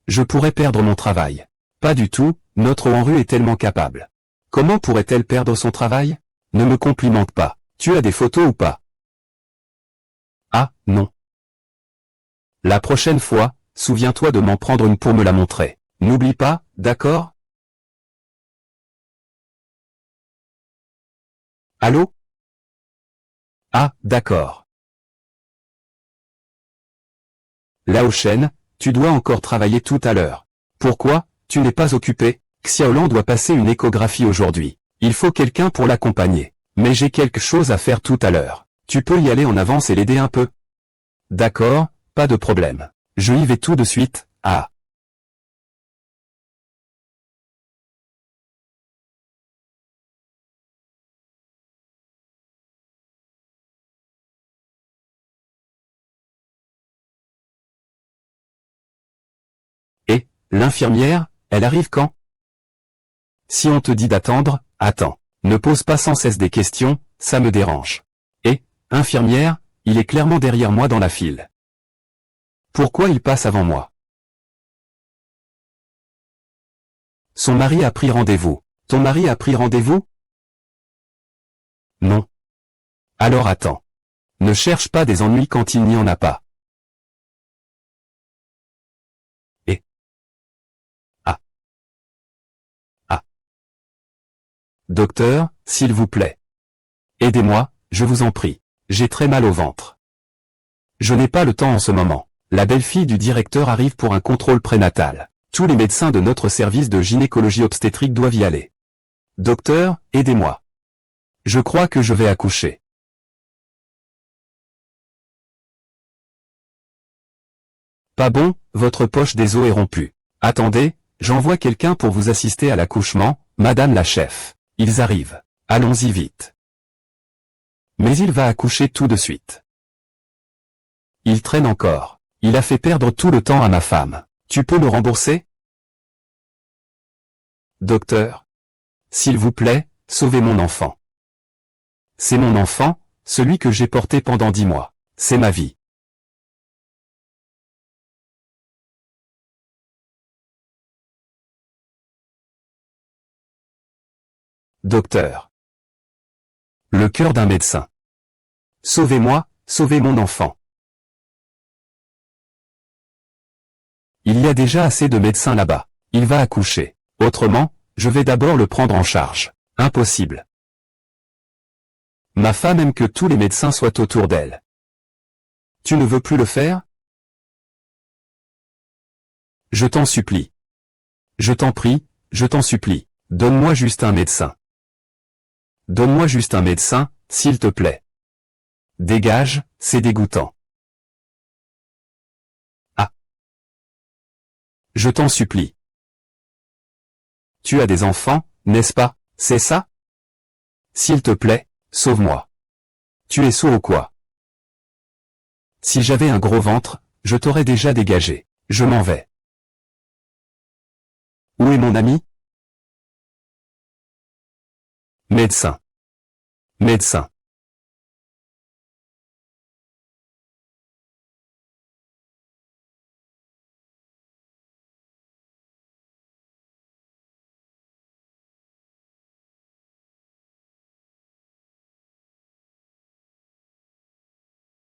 Je pourrais perdre mon travail. Pas du tout, notre Henru est tellement capable. Comment pourrait-elle perdre son travail? Ne me complimente pas. Tu as des photos ou pas? Ah, non. La prochaine fois, souviens-toi de m'en prendre une pour me la montrer. N'oublie pas, d'accord? Allô? Ah, d'accord. Lao Shen, tu dois encore travailler tout à l'heure. Pourquoi? Tu n'es pas occupé? Xiaolan doit passer une échographie aujourd'hui. Il faut quelqu'un pour l'accompagner. Mais j'ai quelque chose à faire tout à l'heure. Tu peux y aller en avance et l'aider un peu? D'accord, pas de problème. Je y vais tout de suite, ah. Et, l'infirmière, elle arrive quand? Si on te dit d'attendre, attends. Ne pose pas sans cesse des questions, ça me dérange. Et, infirmière, il est clairement derrière moi dans la file. Pourquoi il passe avant moi? Son mari a pris rendez-vous. Ton mari a pris rendez-vous? Non. Alors attends. Ne cherche pas des ennuis quand il n'y en a pas. Et... ah. Ah. Docteur, s'il vous plaît. Aidez-moi, je vous en prie. J'ai très mal au ventre. Je n'ai pas le temps en ce moment. La belle-fille du directeur arrive pour un contrôle prénatal. Tous les médecins de notre service de gynécologie obstétrique doivent y aller. Docteur, aidez-moi. Je crois que je vais accoucher. Pas bon, votre poche des os est rompue. Attendez, j'envoie quelqu'un pour vous assister à l'accouchement, madame la chef. Ils arrivent. Allons-y vite. Mais il va accoucher tout de suite. Il traîne encore. Il a fait perdre tout le temps à ma femme. Tu peux me rembourser? Docteur. S'il vous plaît, sauvez mon enfant. C'est mon enfant, celui que j'ai porté pendant 10 mois. C'est ma vie. Docteur. Le cœur d'un médecin. Sauvez-moi, sauvez mon enfant. Il y a déjà assez de médecins là-bas. Il va accoucher. Autrement, je vais d'abord le prendre en charge. Impossible. Ma femme aime que tous les médecins soient autour d'elle. Tu ne veux plus le faire? Je t'en supplie. Je t'en prie, je t'en supplie. Donne-moi juste un médecin. Donne-moi juste un médecin, s'il te plaît. Dégage, c'est dégoûtant. Ah. Je t'en supplie. Tu as des enfants, n'est-ce pas? C'est ça? S'il te plaît, sauve-moi. Tu es sourd ou quoi? Si j'avais un gros ventre, je t'aurais déjà dégagé. Je m'en vais. Où est mon ami? Médecin. Médecin.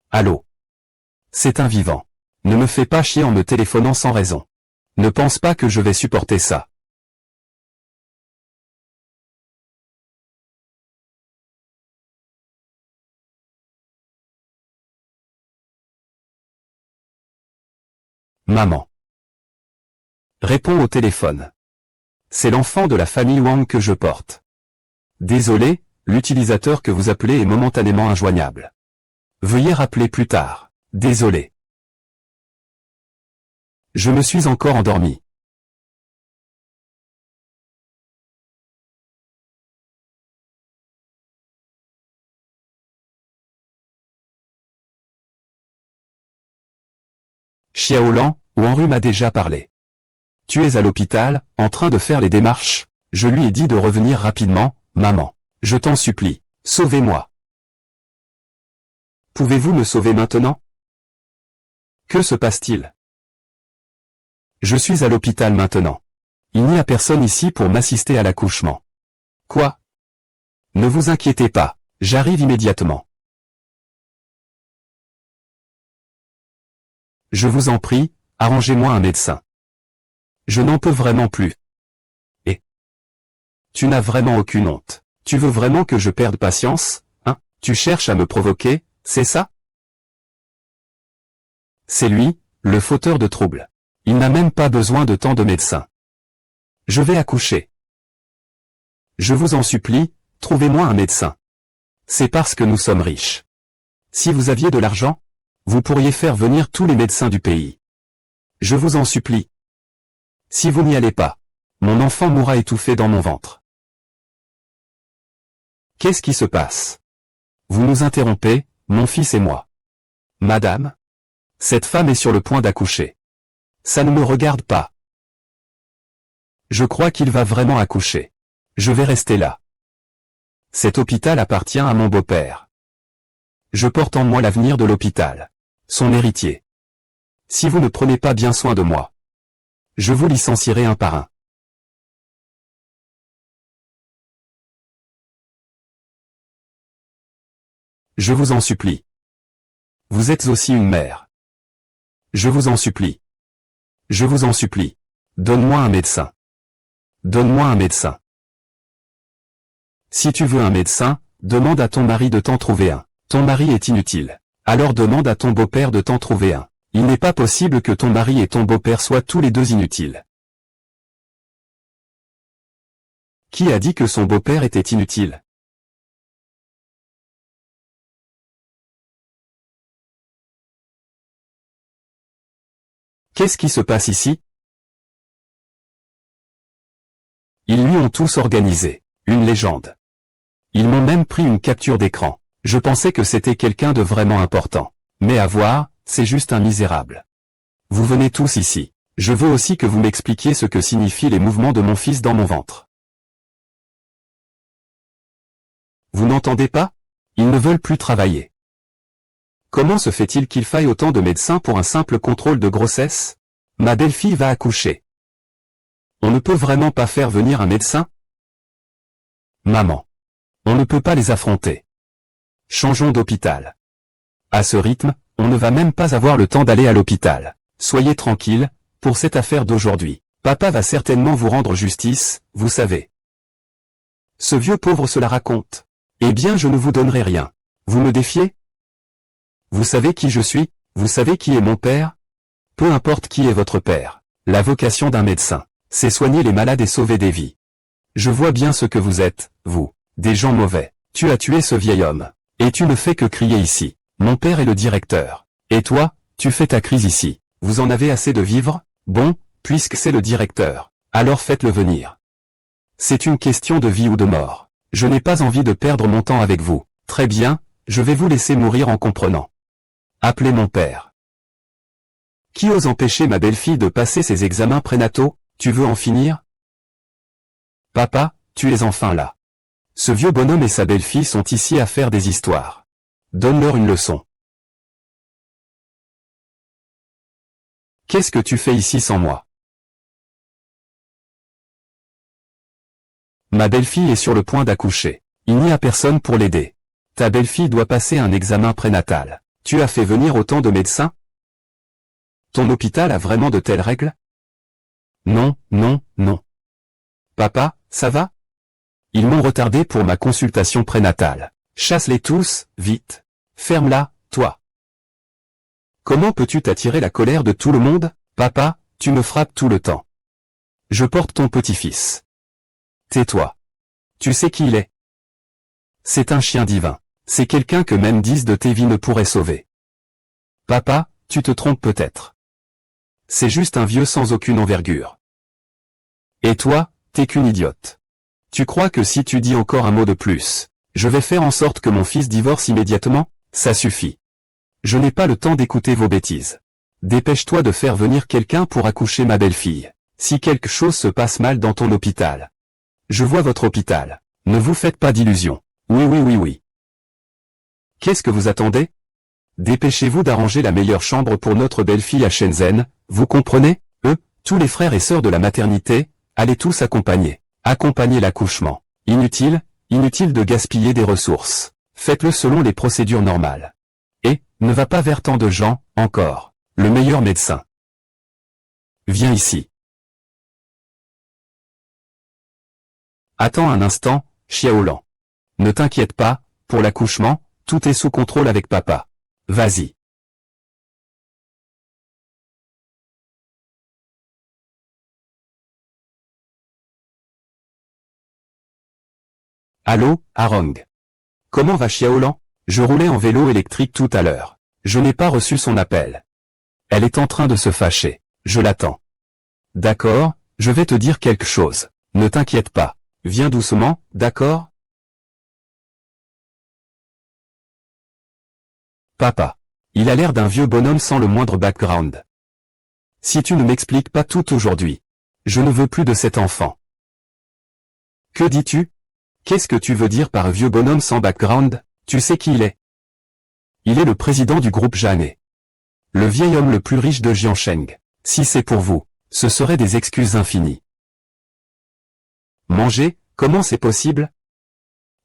Allô. C'est un vivant. Ne me fais pas chier en me téléphonant sans raison. Ne pense pas que je vais supporter ça. Maman. Réponds au téléphone. C'est l'enfant de la famille Wang que je porte. Désolé, l'utilisateur que vous appelez est momentanément injoignable. Veuillez rappeler plus tard. Désolé. Je me suis encore endormi. Xiaolan, Wanru m'a déjà parlé. Tu es à l'hôpital, en train de faire les démarches. Je lui ai dit de revenir rapidement, maman. Je t'en supplie, sauvez-moi. Pouvez-vous me sauver maintenant? Que se passe-t-il? Je suis à l'hôpital maintenant. Il n'y a personne ici pour m'assister à l'accouchement. Quoi? Ne vous inquiétez pas, j'arrive immédiatement. Je vous en prie, arrangez-moi un médecin. Je n'en peux vraiment plus. Et tu n'as vraiment aucune honte. Tu veux vraiment que je perde patience, hein? Tu cherches à me provoquer, c'est ça? C'est lui, le fauteur de troubles. Il n'a même pas besoin de tant de médecins. Je vais accoucher. Je vous en supplie, trouvez-moi un médecin. C'est parce que nous sommes riches. Si vous aviez de l'argent, vous pourriez faire venir tous les médecins du pays. Je vous en supplie. Si vous n'y allez pas, mon enfant mourra étouffé dans mon ventre. Qu'est-ce qui se passe? Vous nous interrompez, mon fils et moi. Madame? Cette femme est sur le point d'accoucher. Ça ne me regarde pas. Je crois qu'il va vraiment accoucher. Je vais rester là. Cet hôpital appartient à mon beau-père. Je porte en moi l'avenir de l'hôpital. Son héritier. Si vous ne prenez pas bien soin de moi, je vous licencierai un par un. Je vous en supplie. Vous êtes aussi une mère. Je vous en supplie. Je vous en supplie. Donne-moi un médecin. Donne-moi un médecin. Si tu veux un médecin, demande à ton mari de t'en trouver un. Ton mari est inutile. Alors demande à ton beau-père de t'en trouver un. Il n'est pas possible que ton mari et ton beau-père soient tous les deux inutiles. Qui a dit que son beau-père était inutile? Qu'est-ce qui se passe ici? Ils lui ont tous organisé. Une légende. Ils m'ont même pris une capture d'écran. Je pensais que c'était quelqu'un de vraiment important. Mais à voir, c'est juste un misérable. Vous venez tous ici. Je veux aussi que vous m'expliquiez ce que signifient les mouvements de mon fils dans mon ventre. Vous n'entendez pas? Ils ne veulent plus travailler. Comment se fait-il qu'il faille autant de médecins pour un simple contrôle de grossesse? Ma belle-fille va accoucher. On ne peut vraiment pas faire venir un médecin? Maman. On ne peut pas les affronter. Changeons d'hôpital. À ce rythme, on ne va même pas avoir le temps d'aller à l'hôpital. Soyez tranquille, pour cette affaire d'aujourd'hui. Papa va certainement vous rendre justice, vous savez. Ce vieux pauvre se la raconte. Eh bien je ne vous donnerai rien. Vous me défiez? Vous savez qui je suis? Vous savez qui est mon père? Peu importe qui est votre père. La vocation d'un médecin, c'est soigner les malades et sauver des vies. Je vois bien ce que vous êtes, vous, des gens mauvais. Tu as tué ce vieil homme. Et tu ne fais que crier ici. Mon père est le directeur. Et toi, tu fais ta crise ici. Vous en avez assez de vivre? Bon, puisque c'est le directeur, alors faites-le venir. C'est une question de vie ou de mort. Je n'ai pas envie de perdre mon temps avec vous. Très bien, je vais vous laisser mourir en comprenant. Appelez mon père. Qui ose empêcher ma belle-fille de passer ses examens prénataux? Tu veux en finir? Papa, tu es enfin là. Ce vieux bonhomme et sa belle-fille sont ici à faire des histoires. Donne-leur une leçon. Qu'est-ce que tu fais ici sans moi? Ma belle-fille est sur le point d'accoucher. Il n'y a personne pour l'aider. Ta belle-fille doit passer un examen prénatal. Tu as fait venir autant de médecins? Ton hôpital a vraiment de telles règles? Non, non, non. Papa, ça va? Ils m'ont retardé pour ma consultation prénatale. Chasse-les tous, vite. Ferme-la, toi. Comment peux-tu t'attirer la colère de tout le monde? Papa, tu me frappes tout le temps. Je porte ton petit-fils. Tais-toi. Tu sais qui il est? C'est un chien divin. C'est quelqu'un que même 10 de tes vies ne pourraient sauver. Papa, tu te trompes peut-être. C'est juste un vieux sans aucune envergure. Et toi, t'es qu'une idiote. Tu crois que si tu dis encore un mot de plus, je vais faire en sorte que mon fils divorce immédiatement? Ça suffit. Je n'ai pas le temps d'écouter vos bêtises. Dépêche-toi de faire venir quelqu'un pour accoucher ma belle-fille. Si quelque chose se passe mal dans ton hôpital. Je vois votre hôpital. Ne vous faites pas d'illusions. Oui, oui, oui, oui. Qu'est-ce que vous attendez? Dépêchez-vous d'arranger la meilleure chambre pour notre belle-fille à Shenzhen, vous comprenez? Tous les frères et sœurs de la maternité, allez tous accompagner. Accompagnez l'accouchement. Inutile de gaspiller des ressources. Faites-le selon les procédures normales. Et, ne va pas vers tant de gens, encore. Le meilleur médecin. Viens ici. Attends un instant, Xiaolan. Ne t'inquiète pas, pour l'accouchement, tout est sous contrôle avec papa. Vas-y. Allô, Arong. Comment va Xiaolan? Je roulais en vélo électrique tout à l'heure. Je n'ai pas reçu son appel. Elle est en train de se fâcher. Je l'attends. D'accord, je vais te dire quelque chose. Ne t'inquiète pas. Viens doucement, d'accord? Papa. Il a l'air d'un vieux bonhomme sans le moindre background. Si tu ne m'expliques pas tout aujourd'hui, je ne veux plus de cet enfant. Que dis-tu? Qu'est-ce que tu veux dire par vieux bonhomme sans background? Tu sais qui il est? Il est le président du groupe Jeanne. Le vieil homme le plus riche de Jiansheng. Si c'est pour vous, ce seraient des excuses infinies. Manger, comment c'est possible?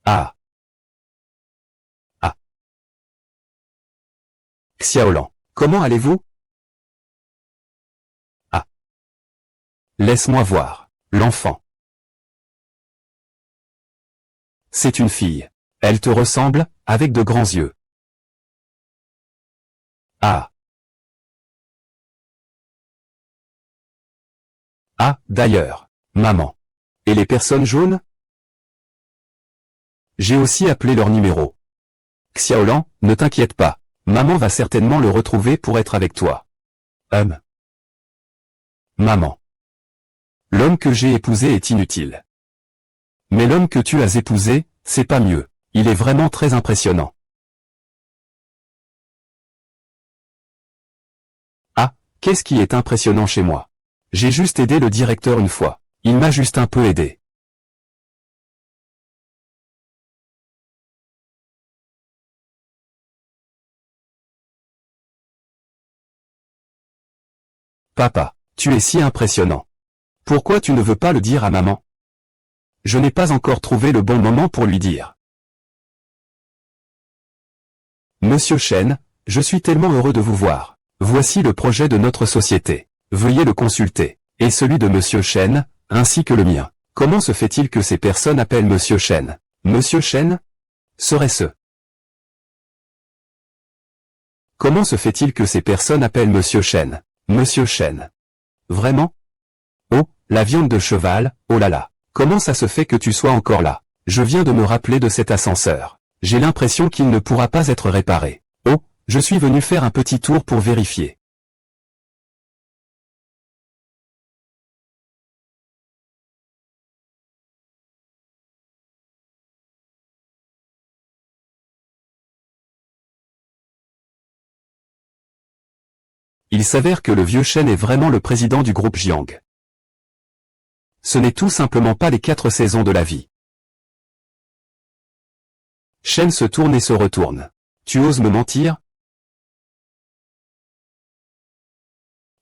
Ah. Ah. Xiaolan, comment allez-vous? Ah. Laisse-moi voir, l'enfant. C'est une fille. Elle te ressemble, avec de grands yeux. Ah. Ah, d'ailleurs, maman. Et les personnes jaunes? J'ai aussi appelé leur numéro. Xiaolan, ne t'inquiète pas. Maman va certainement le retrouver pour être avec toi. Maman. L'homme que j'ai épousé est inutile. Mais l'homme que tu as épousé, c'est pas mieux. Il est vraiment très impressionnant. Ah, qu'est-ce qui est impressionnant chez moi? J'ai juste aidé le directeur une fois. Il m'a juste un peu aidé. Papa, tu es si impressionnant. Pourquoi tu ne veux pas le dire à maman? Je n'ai pas encore trouvé le bon moment pour lui dire. Monsieur Chen, je suis tellement heureux de vous voir. Voici le projet de notre société. Veuillez le consulter. Et celui de Monsieur Chen, ainsi que le mien. Comment se fait-il que ces personnes appellent Monsieur Chen? Monsieur Chen? Serait-ce? Comment se fait-il que ces personnes appellent Monsieur Chen? Monsieur Chen. Vraiment? Oh, la viande de cheval, oh là là. Comment ça se fait que tu sois encore là? Je viens de me rappeler de cet ascenseur. J'ai l'impression qu'il ne pourra pas être réparé. Oh, je suis venu faire un petit tour pour vérifier. Il s'avère que le vieux Chen est vraiment le président du groupe Jiang. Ce n'est tout simplement pas les 4 saisons de la vie. Chen se tourne et se retourne. Tu oses me mentir?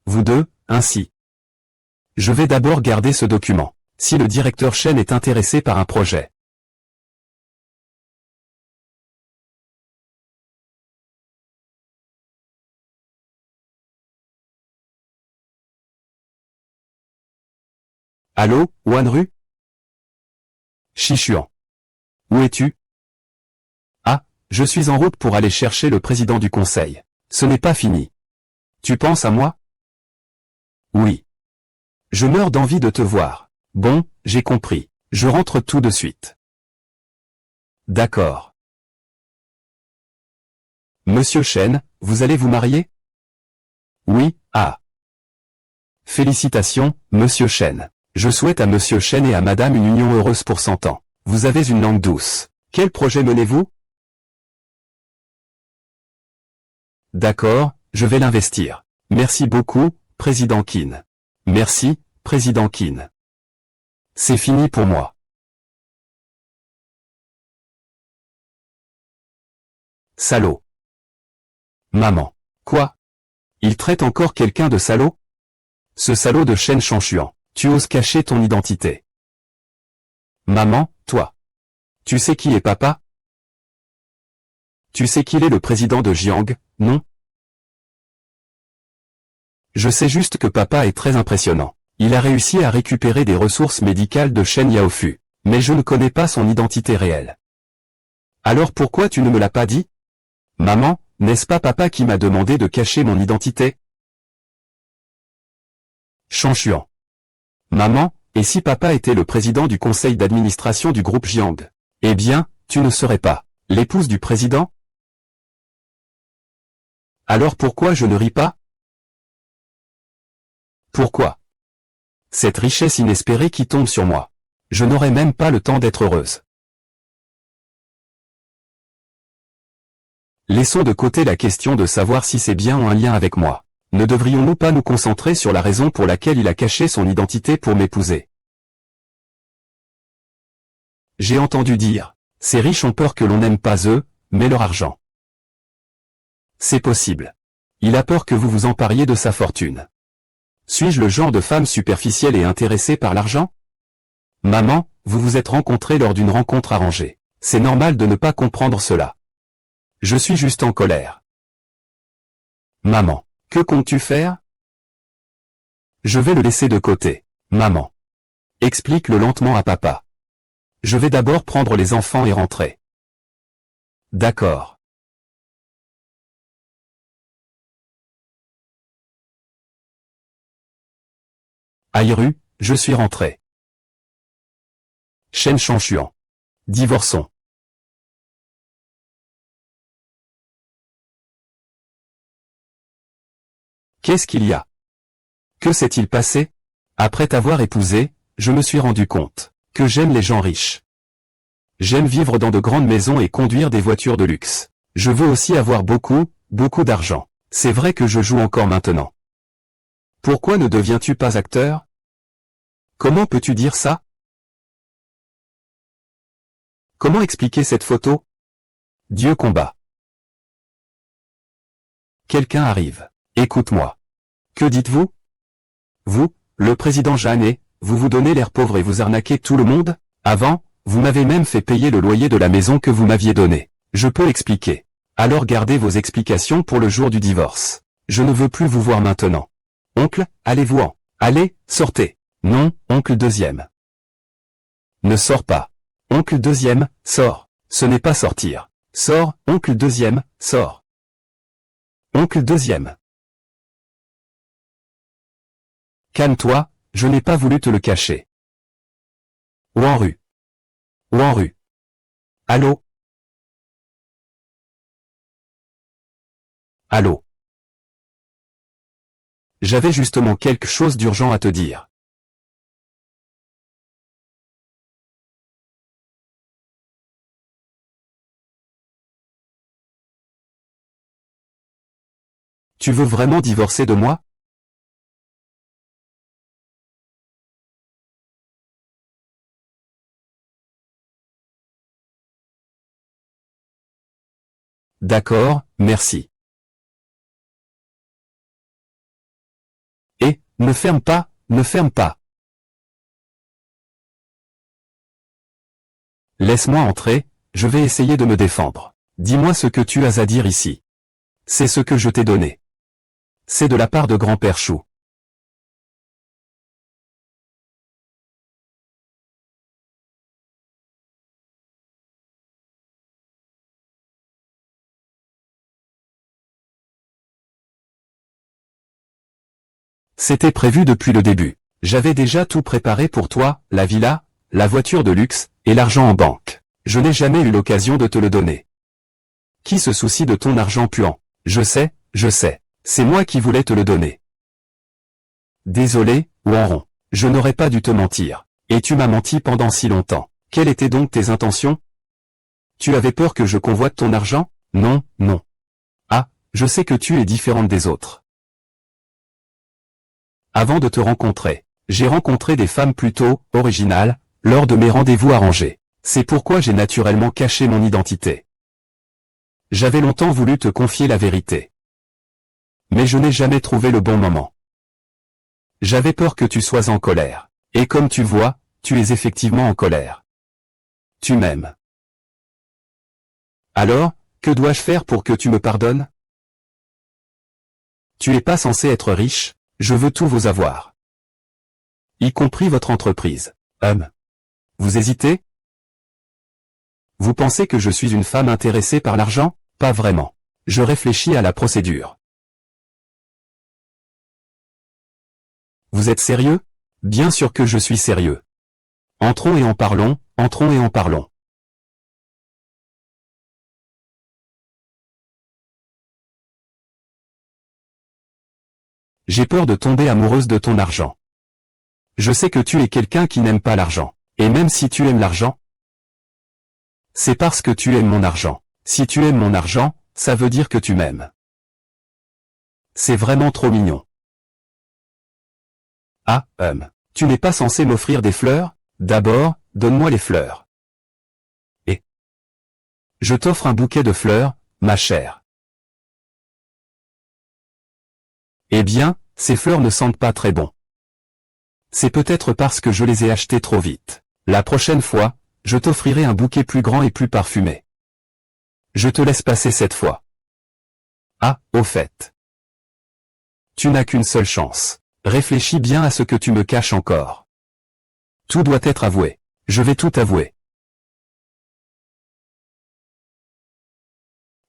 Vous deux, ainsi. Je vais d'abord garder ce document. Si le directeur Chen est intéressé par un projet. Allô, Wanru? Chichuan. Où es-tu? Ah, je suis en route pour aller chercher le président du conseil. Ce n'est pas fini. Tu penses à moi? Oui. Je meurs d'envie de te voir. Bon, j'ai compris. Je rentre tout de suite. D'accord. Monsieur Chen, vous allez vous marier? Oui, ah. Félicitations, Monsieur Chen. Je souhaite à Monsieur Chen et à Madame une union heureuse pour 100 ans. Vous avez une langue douce. Quel projet menez-vous? D'accord, je vais l'investir. Merci beaucoup, Président Qin. Merci, Président Qin. C'est fini pour moi. Salaud. Maman. Quoi? Il traite encore quelqu'un de salaud? Ce salaud de Chen Shanshuan. Tu oses cacher ton identité. Maman, toi. Tu sais qui est papa? Tu sais qu'il est le président de Jiang, non? Je sais juste que papa est très impressionnant. Il a réussi à récupérer des ressources médicales de Shen Yaofu. Mais je ne connais pas son identité réelle. Alors pourquoi tu ne me l'as pas dit? Maman, n'est-ce pas papa qui m'a demandé de cacher mon identité? Shanshuan. Maman, et si papa était le président du conseil d'administration du groupe Jiang? Eh bien, tu ne serais pas l'épouse du président? Alors pourquoi je ne ris pas? Pourquoi? Cette richesse inespérée qui tombe sur moi. Je n'aurai même pas le temps d'être heureuse. Laissons de côté la question de savoir si c'est bien ou un lien avec moi. Ne devrions-nous pas nous concentrer sur la raison pour laquelle il a caché son identité pour m'épouser? J'ai entendu dire, ces riches ont peur que l'on n'aime pas eux, mais leur argent. C'est possible. Il a peur que vous vous empariez de sa fortune. Suis-je le genre de femme superficielle et intéressée par l'argent? Maman, vous vous êtes rencontrés lors d'une rencontre arrangée. C'est normal de ne pas comprendre cela. Je suis juste en colère. Maman, que comptes-tu faire? Je vais le laisser de côté. Maman. Explique-le lentement à papa. Je vais d'abord prendre les enfants et rentrer. D'accord. Aïru, je suis rentré. Shen Shanshuan. Divorçons. Qu'est-ce qu'il y a? Que s'est-il passé? Après t'avoir épousé, je me suis rendu compte que j'aime les gens riches. J'aime vivre dans de grandes maisons et conduire des voitures de luxe. Je veux aussi avoir beaucoup, beaucoup d'argent. C'est vrai que je joue encore maintenant. Pourquoi ne deviens-tu pas acteur? Comment peux-tu dire ça? Comment expliquer cette photo? Dieu combat. Quelqu'un arrive. Écoute-moi. Que dites-vous? Vous, le président Jeannet, vous vous donnez l'air pauvre et vous arnaquez tout le monde? Avant, vous m'avez même fait payer le loyer de la maison que vous m'aviez donnée. Je peux l'expliquer. Alors gardez vos explications pour le jour du divorce. Je ne veux plus vous voir maintenant. Oncle, allez-vous-en. Allez, sortez. Non, oncle deuxième. Ne sors pas. Oncle deuxième, sors. Ce n'est pas sortir. Sors, oncle deuxième, sors. Oncle deuxième. Calme-toi, je n'ai pas voulu te le cacher. Wanru. Wanru. Allô? Allô? J'avais justement quelque chose d'urgent à te dire. Tu veux vraiment divorcer de moi? D'accord, merci. Et, ne ferme pas, ne ferme pas. Laisse-moi entrer, je vais essayer de me défendre. Dis-moi ce que tu as à dire ici. C'est ce que je t'ai donné. C'est de la part de grand-père Chou. C'était prévu depuis le début. J'avais déjà tout préparé pour toi, la villa, la voiture de luxe, et l'argent en banque. Je n'ai jamais eu l'occasion de te le donner. Qui se soucie de ton argent puant? Je sais, c'est moi qui voulais te le donner. Désolé, Wanron. Je n'aurais pas dû te mentir. Et tu m'as menti pendant si longtemps. Quelles étaient donc tes intentions? Tu avais peur que je convoite ton argent? Non, non. Ah, je sais que tu es différente des autres. Avant de te rencontrer, j'ai rencontré des femmes plutôt originales, lors de mes rendez-vous arrangés. C'est pourquoi j'ai naturellement caché mon identité. J'avais longtemps voulu te confier la vérité. Mais je n'ai jamais trouvé le bon moment. J'avais peur que tu sois en colère. Et comme tu vois, tu es effectivement en colère. Tu m'aimes. Alors, que dois-je faire pour que tu me pardonnes? Tu n'es pas censé être riche, je veux tous vos avoirs. Y compris votre entreprise. Vous hésitez? Vous pensez que je suis une femme intéressée par l'argent? Pas vraiment. Je réfléchis à la procédure. Vous êtes sérieux? Bien sûr que je suis sérieux. Entrons et en parlons, entrons et en parlons. J'ai peur de tomber amoureuse de ton argent. Je sais que tu es quelqu'un qui n'aime pas l'argent. Et même si tu aimes l'argent, c'est parce que tu aimes mon argent. Si tu aimes mon argent, ça veut dire que tu m'aimes. C'est vraiment trop mignon. Ah, tu n'es pas censé m'offrir des fleurs? D'abord, donne-moi les fleurs. Et je t'offre un bouquet de fleurs, ma chère. Eh bien, ces fleurs ne sentent pas très bon. C'est peut-être parce que je les ai achetées trop vite. La prochaine fois, je t'offrirai un bouquet plus grand et plus parfumé. Je te laisse passer cette fois. Ah, au fait. Tu n'as qu'une seule chance. Réfléchis bien à ce que tu me caches encore. Tout doit être avoué. Je vais tout avouer.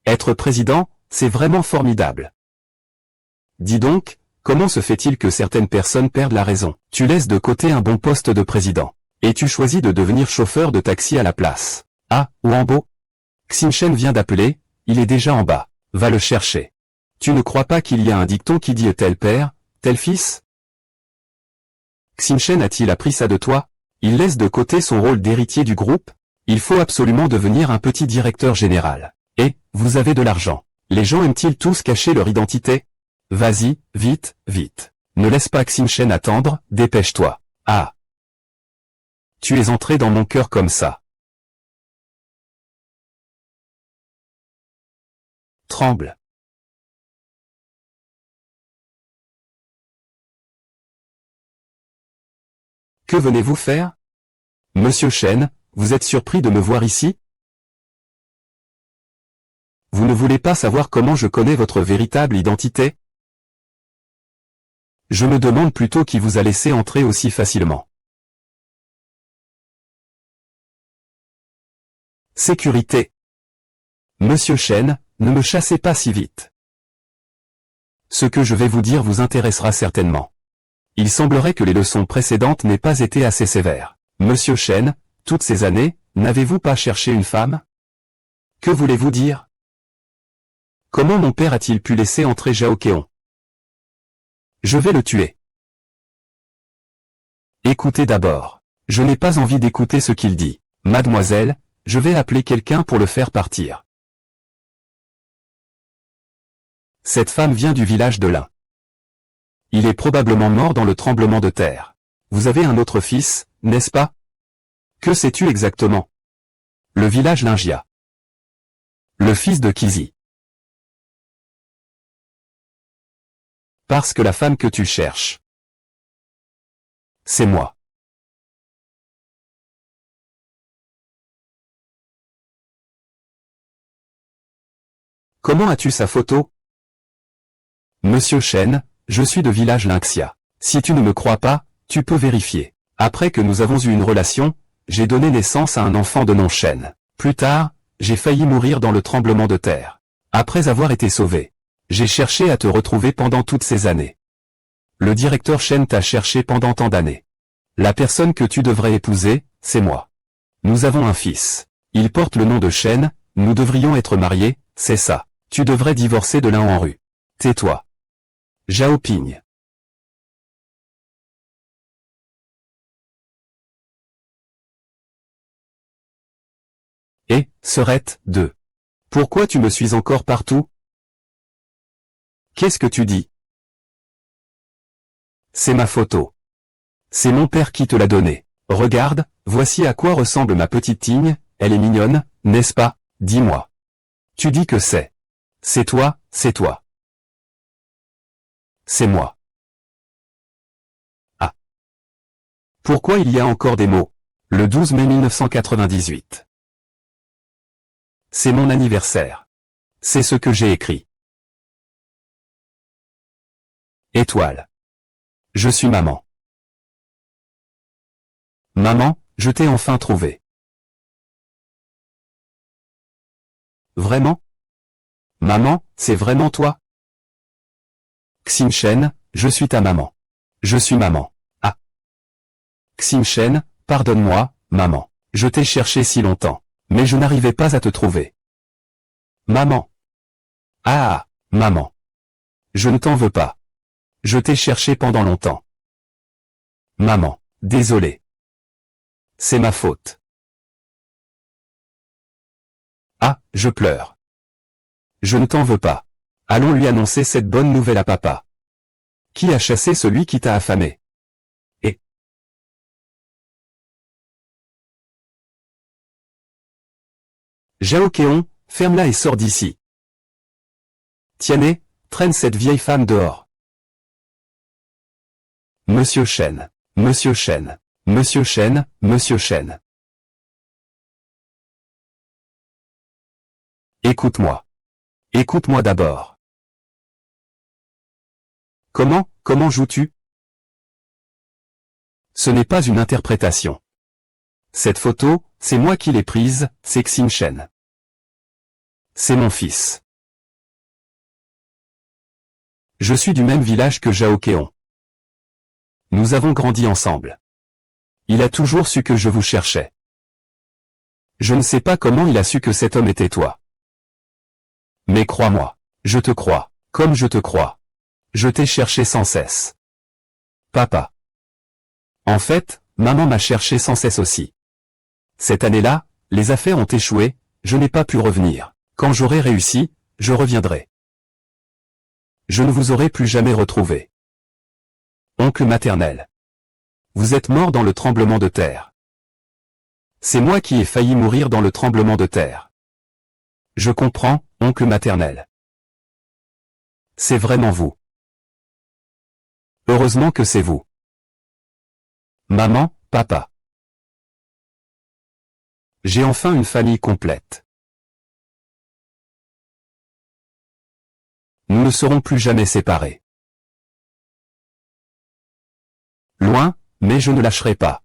Être président, c'est vraiment formidable. Dis donc, comment se fait-il que certaines personnes perdent la raison? Tu laisses de côté un bon poste de président. Et tu choisis de devenir chauffeur de taxi à la place. Ah, Wambo? Xinchen vient d'appeler, il est déjà en bas. Va le chercher. Tu ne crois pas qu'il y a un dicton qui dit tel père, tel fils? Xinchen a-t-il appris ça de toi? Il laisse de côté son rôle d'héritier du groupe? Il faut absolument devenir un petit directeur général. Et, vous avez de l'argent. Les gens aiment-ils tous cacher leur identité? Vas-y, vite, vite. Ne laisse pas Xinchen attendre, dépêche-toi. Ah. Tu es entré dans mon cœur comme ça. Tremble. Que venez-vous faire? Monsieur Chen, vous êtes surpris de me voir ici? Vous ne voulez pas savoir comment je connais votre véritable identité? Je me demande plutôt qui vous a laissé entrer aussi facilement. Sécurité. Monsieur Chen, ne me chassez pas si vite. Ce que je vais vous dire vous intéressera certainement. Il semblerait que les leçons précédentes n'aient pas été assez sévères. Monsieur Chen, toutes ces années, n'avez-vous pas cherché une femme? Que voulez-vous dire? Comment mon père a-t-il pu laisser entrer Zhao Keon? Je vais le tuer. Écoutez d'abord. Je n'ai pas envie d'écouter ce qu'il dit. Mademoiselle, je vais appeler quelqu'un pour le faire partir. Cette femme vient du village de l'Ain. Il est probablement mort dans le tremblement de terre. Vous avez un autre fils, n'est-ce pas? Que sais-tu exactement? Le village Lingia. Le fils de Kizi. Parce que la femme que tu cherches, c'est moi. Comment as-tu sa photo? Monsieur Chen, je suis de village Lynxia. Si tu ne me crois pas, tu peux vérifier. Après que nous avons eu une relation, j'ai donné naissance à un enfant de nom Chen. Plus tard, j'ai failli mourir dans le tremblement de terre. Après avoir été sauvé, j'ai cherché à te retrouver pendant toutes ces années. Le directeur Chen t'a cherché pendant tant d'années. La personne que tu devrais épouser, c'est moi. Nous avons un fils. Il porte le nom de Chen, nous devrions être mariés, c'est ça. Tu devrais divorcer de l'un en rue. Tais-toi. Zhao Ping. Et, Serette, 2. Pourquoi tu me suis encore partout? Qu'est-ce que tu dis? C'est ma photo. C'est mon père qui te l'a donnée. Regarde, voici à quoi ressemble ma petite Tigne, elle est mignonne, n'est-ce pas? Dis-moi. Tu dis que c'est. C'est toi, c'est toi. C'est moi. Ah. Pourquoi il y a encore des mots? Le 12 mai 1998. C'est mon anniversaire. C'est ce que j'ai écrit. Étoile. Je suis maman. Maman, je t'ai enfin trouvé. Vraiment? Maman, c'est vraiment toi? Xinchen, je suis ta maman. Je suis maman. Ah. Xinchen, pardonne-moi, maman. Je t'ai cherché si longtemps. Mais je n'arrivais pas à te trouver. Maman. Ah, maman. Je ne t'en veux pas. Je t'ai cherché pendant longtemps. Maman, désolé. C'est ma faute. Ah, je pleure. Je ne t'en veux pas. Allons lui annoncer cette bonne nouvelle à papa. Qui a chassé celui qui t'a affamé? Et Zhao Kéon, ferme-la et sors d'ici. Tiennet, traîne cette vieille femme dehors. Monsieur Chen. Monsieur Chen. Monsieur Chen, Monsieur Chen. Écoute-moi. Écoute-moi d'abord. Comment joues-tu? Ce n'est pas une interprétation. Cette photo, c'est moi qui l'ai prise, c'est Xinchen. C'est mon fils. Je suis du même village que Zhao Kéon. Nous avons grandi ensemble. Il a toujours su que je vous cherchais. Je ne sais pas comment il a su que cet homme était toi. Mais crois-moi, je te crois, comme je te crois. Je t'ai cherché sans cesse. Papa. En fait, maman m'a cherché sans cesse aussi. Cette année-là, les affaires ont échoué, je n'ai pas pu revenir. Quand j'aurai réussi, je reviendrai. Je ne vous aurai plus jamais retrouvé. Oncle maternel. Vous êtes mort dans le tremblement de terre. C'est moi qui ai failli mourir dans le tremblement de terre. Je comprends, oncle maternel. C'est vraiment vous. Heureusement que c'est vous. Maman, papa. J'ai enfin une famille complète. Nous ne serons plus jamais séparés. Loin, mais je ne lâcherai pas.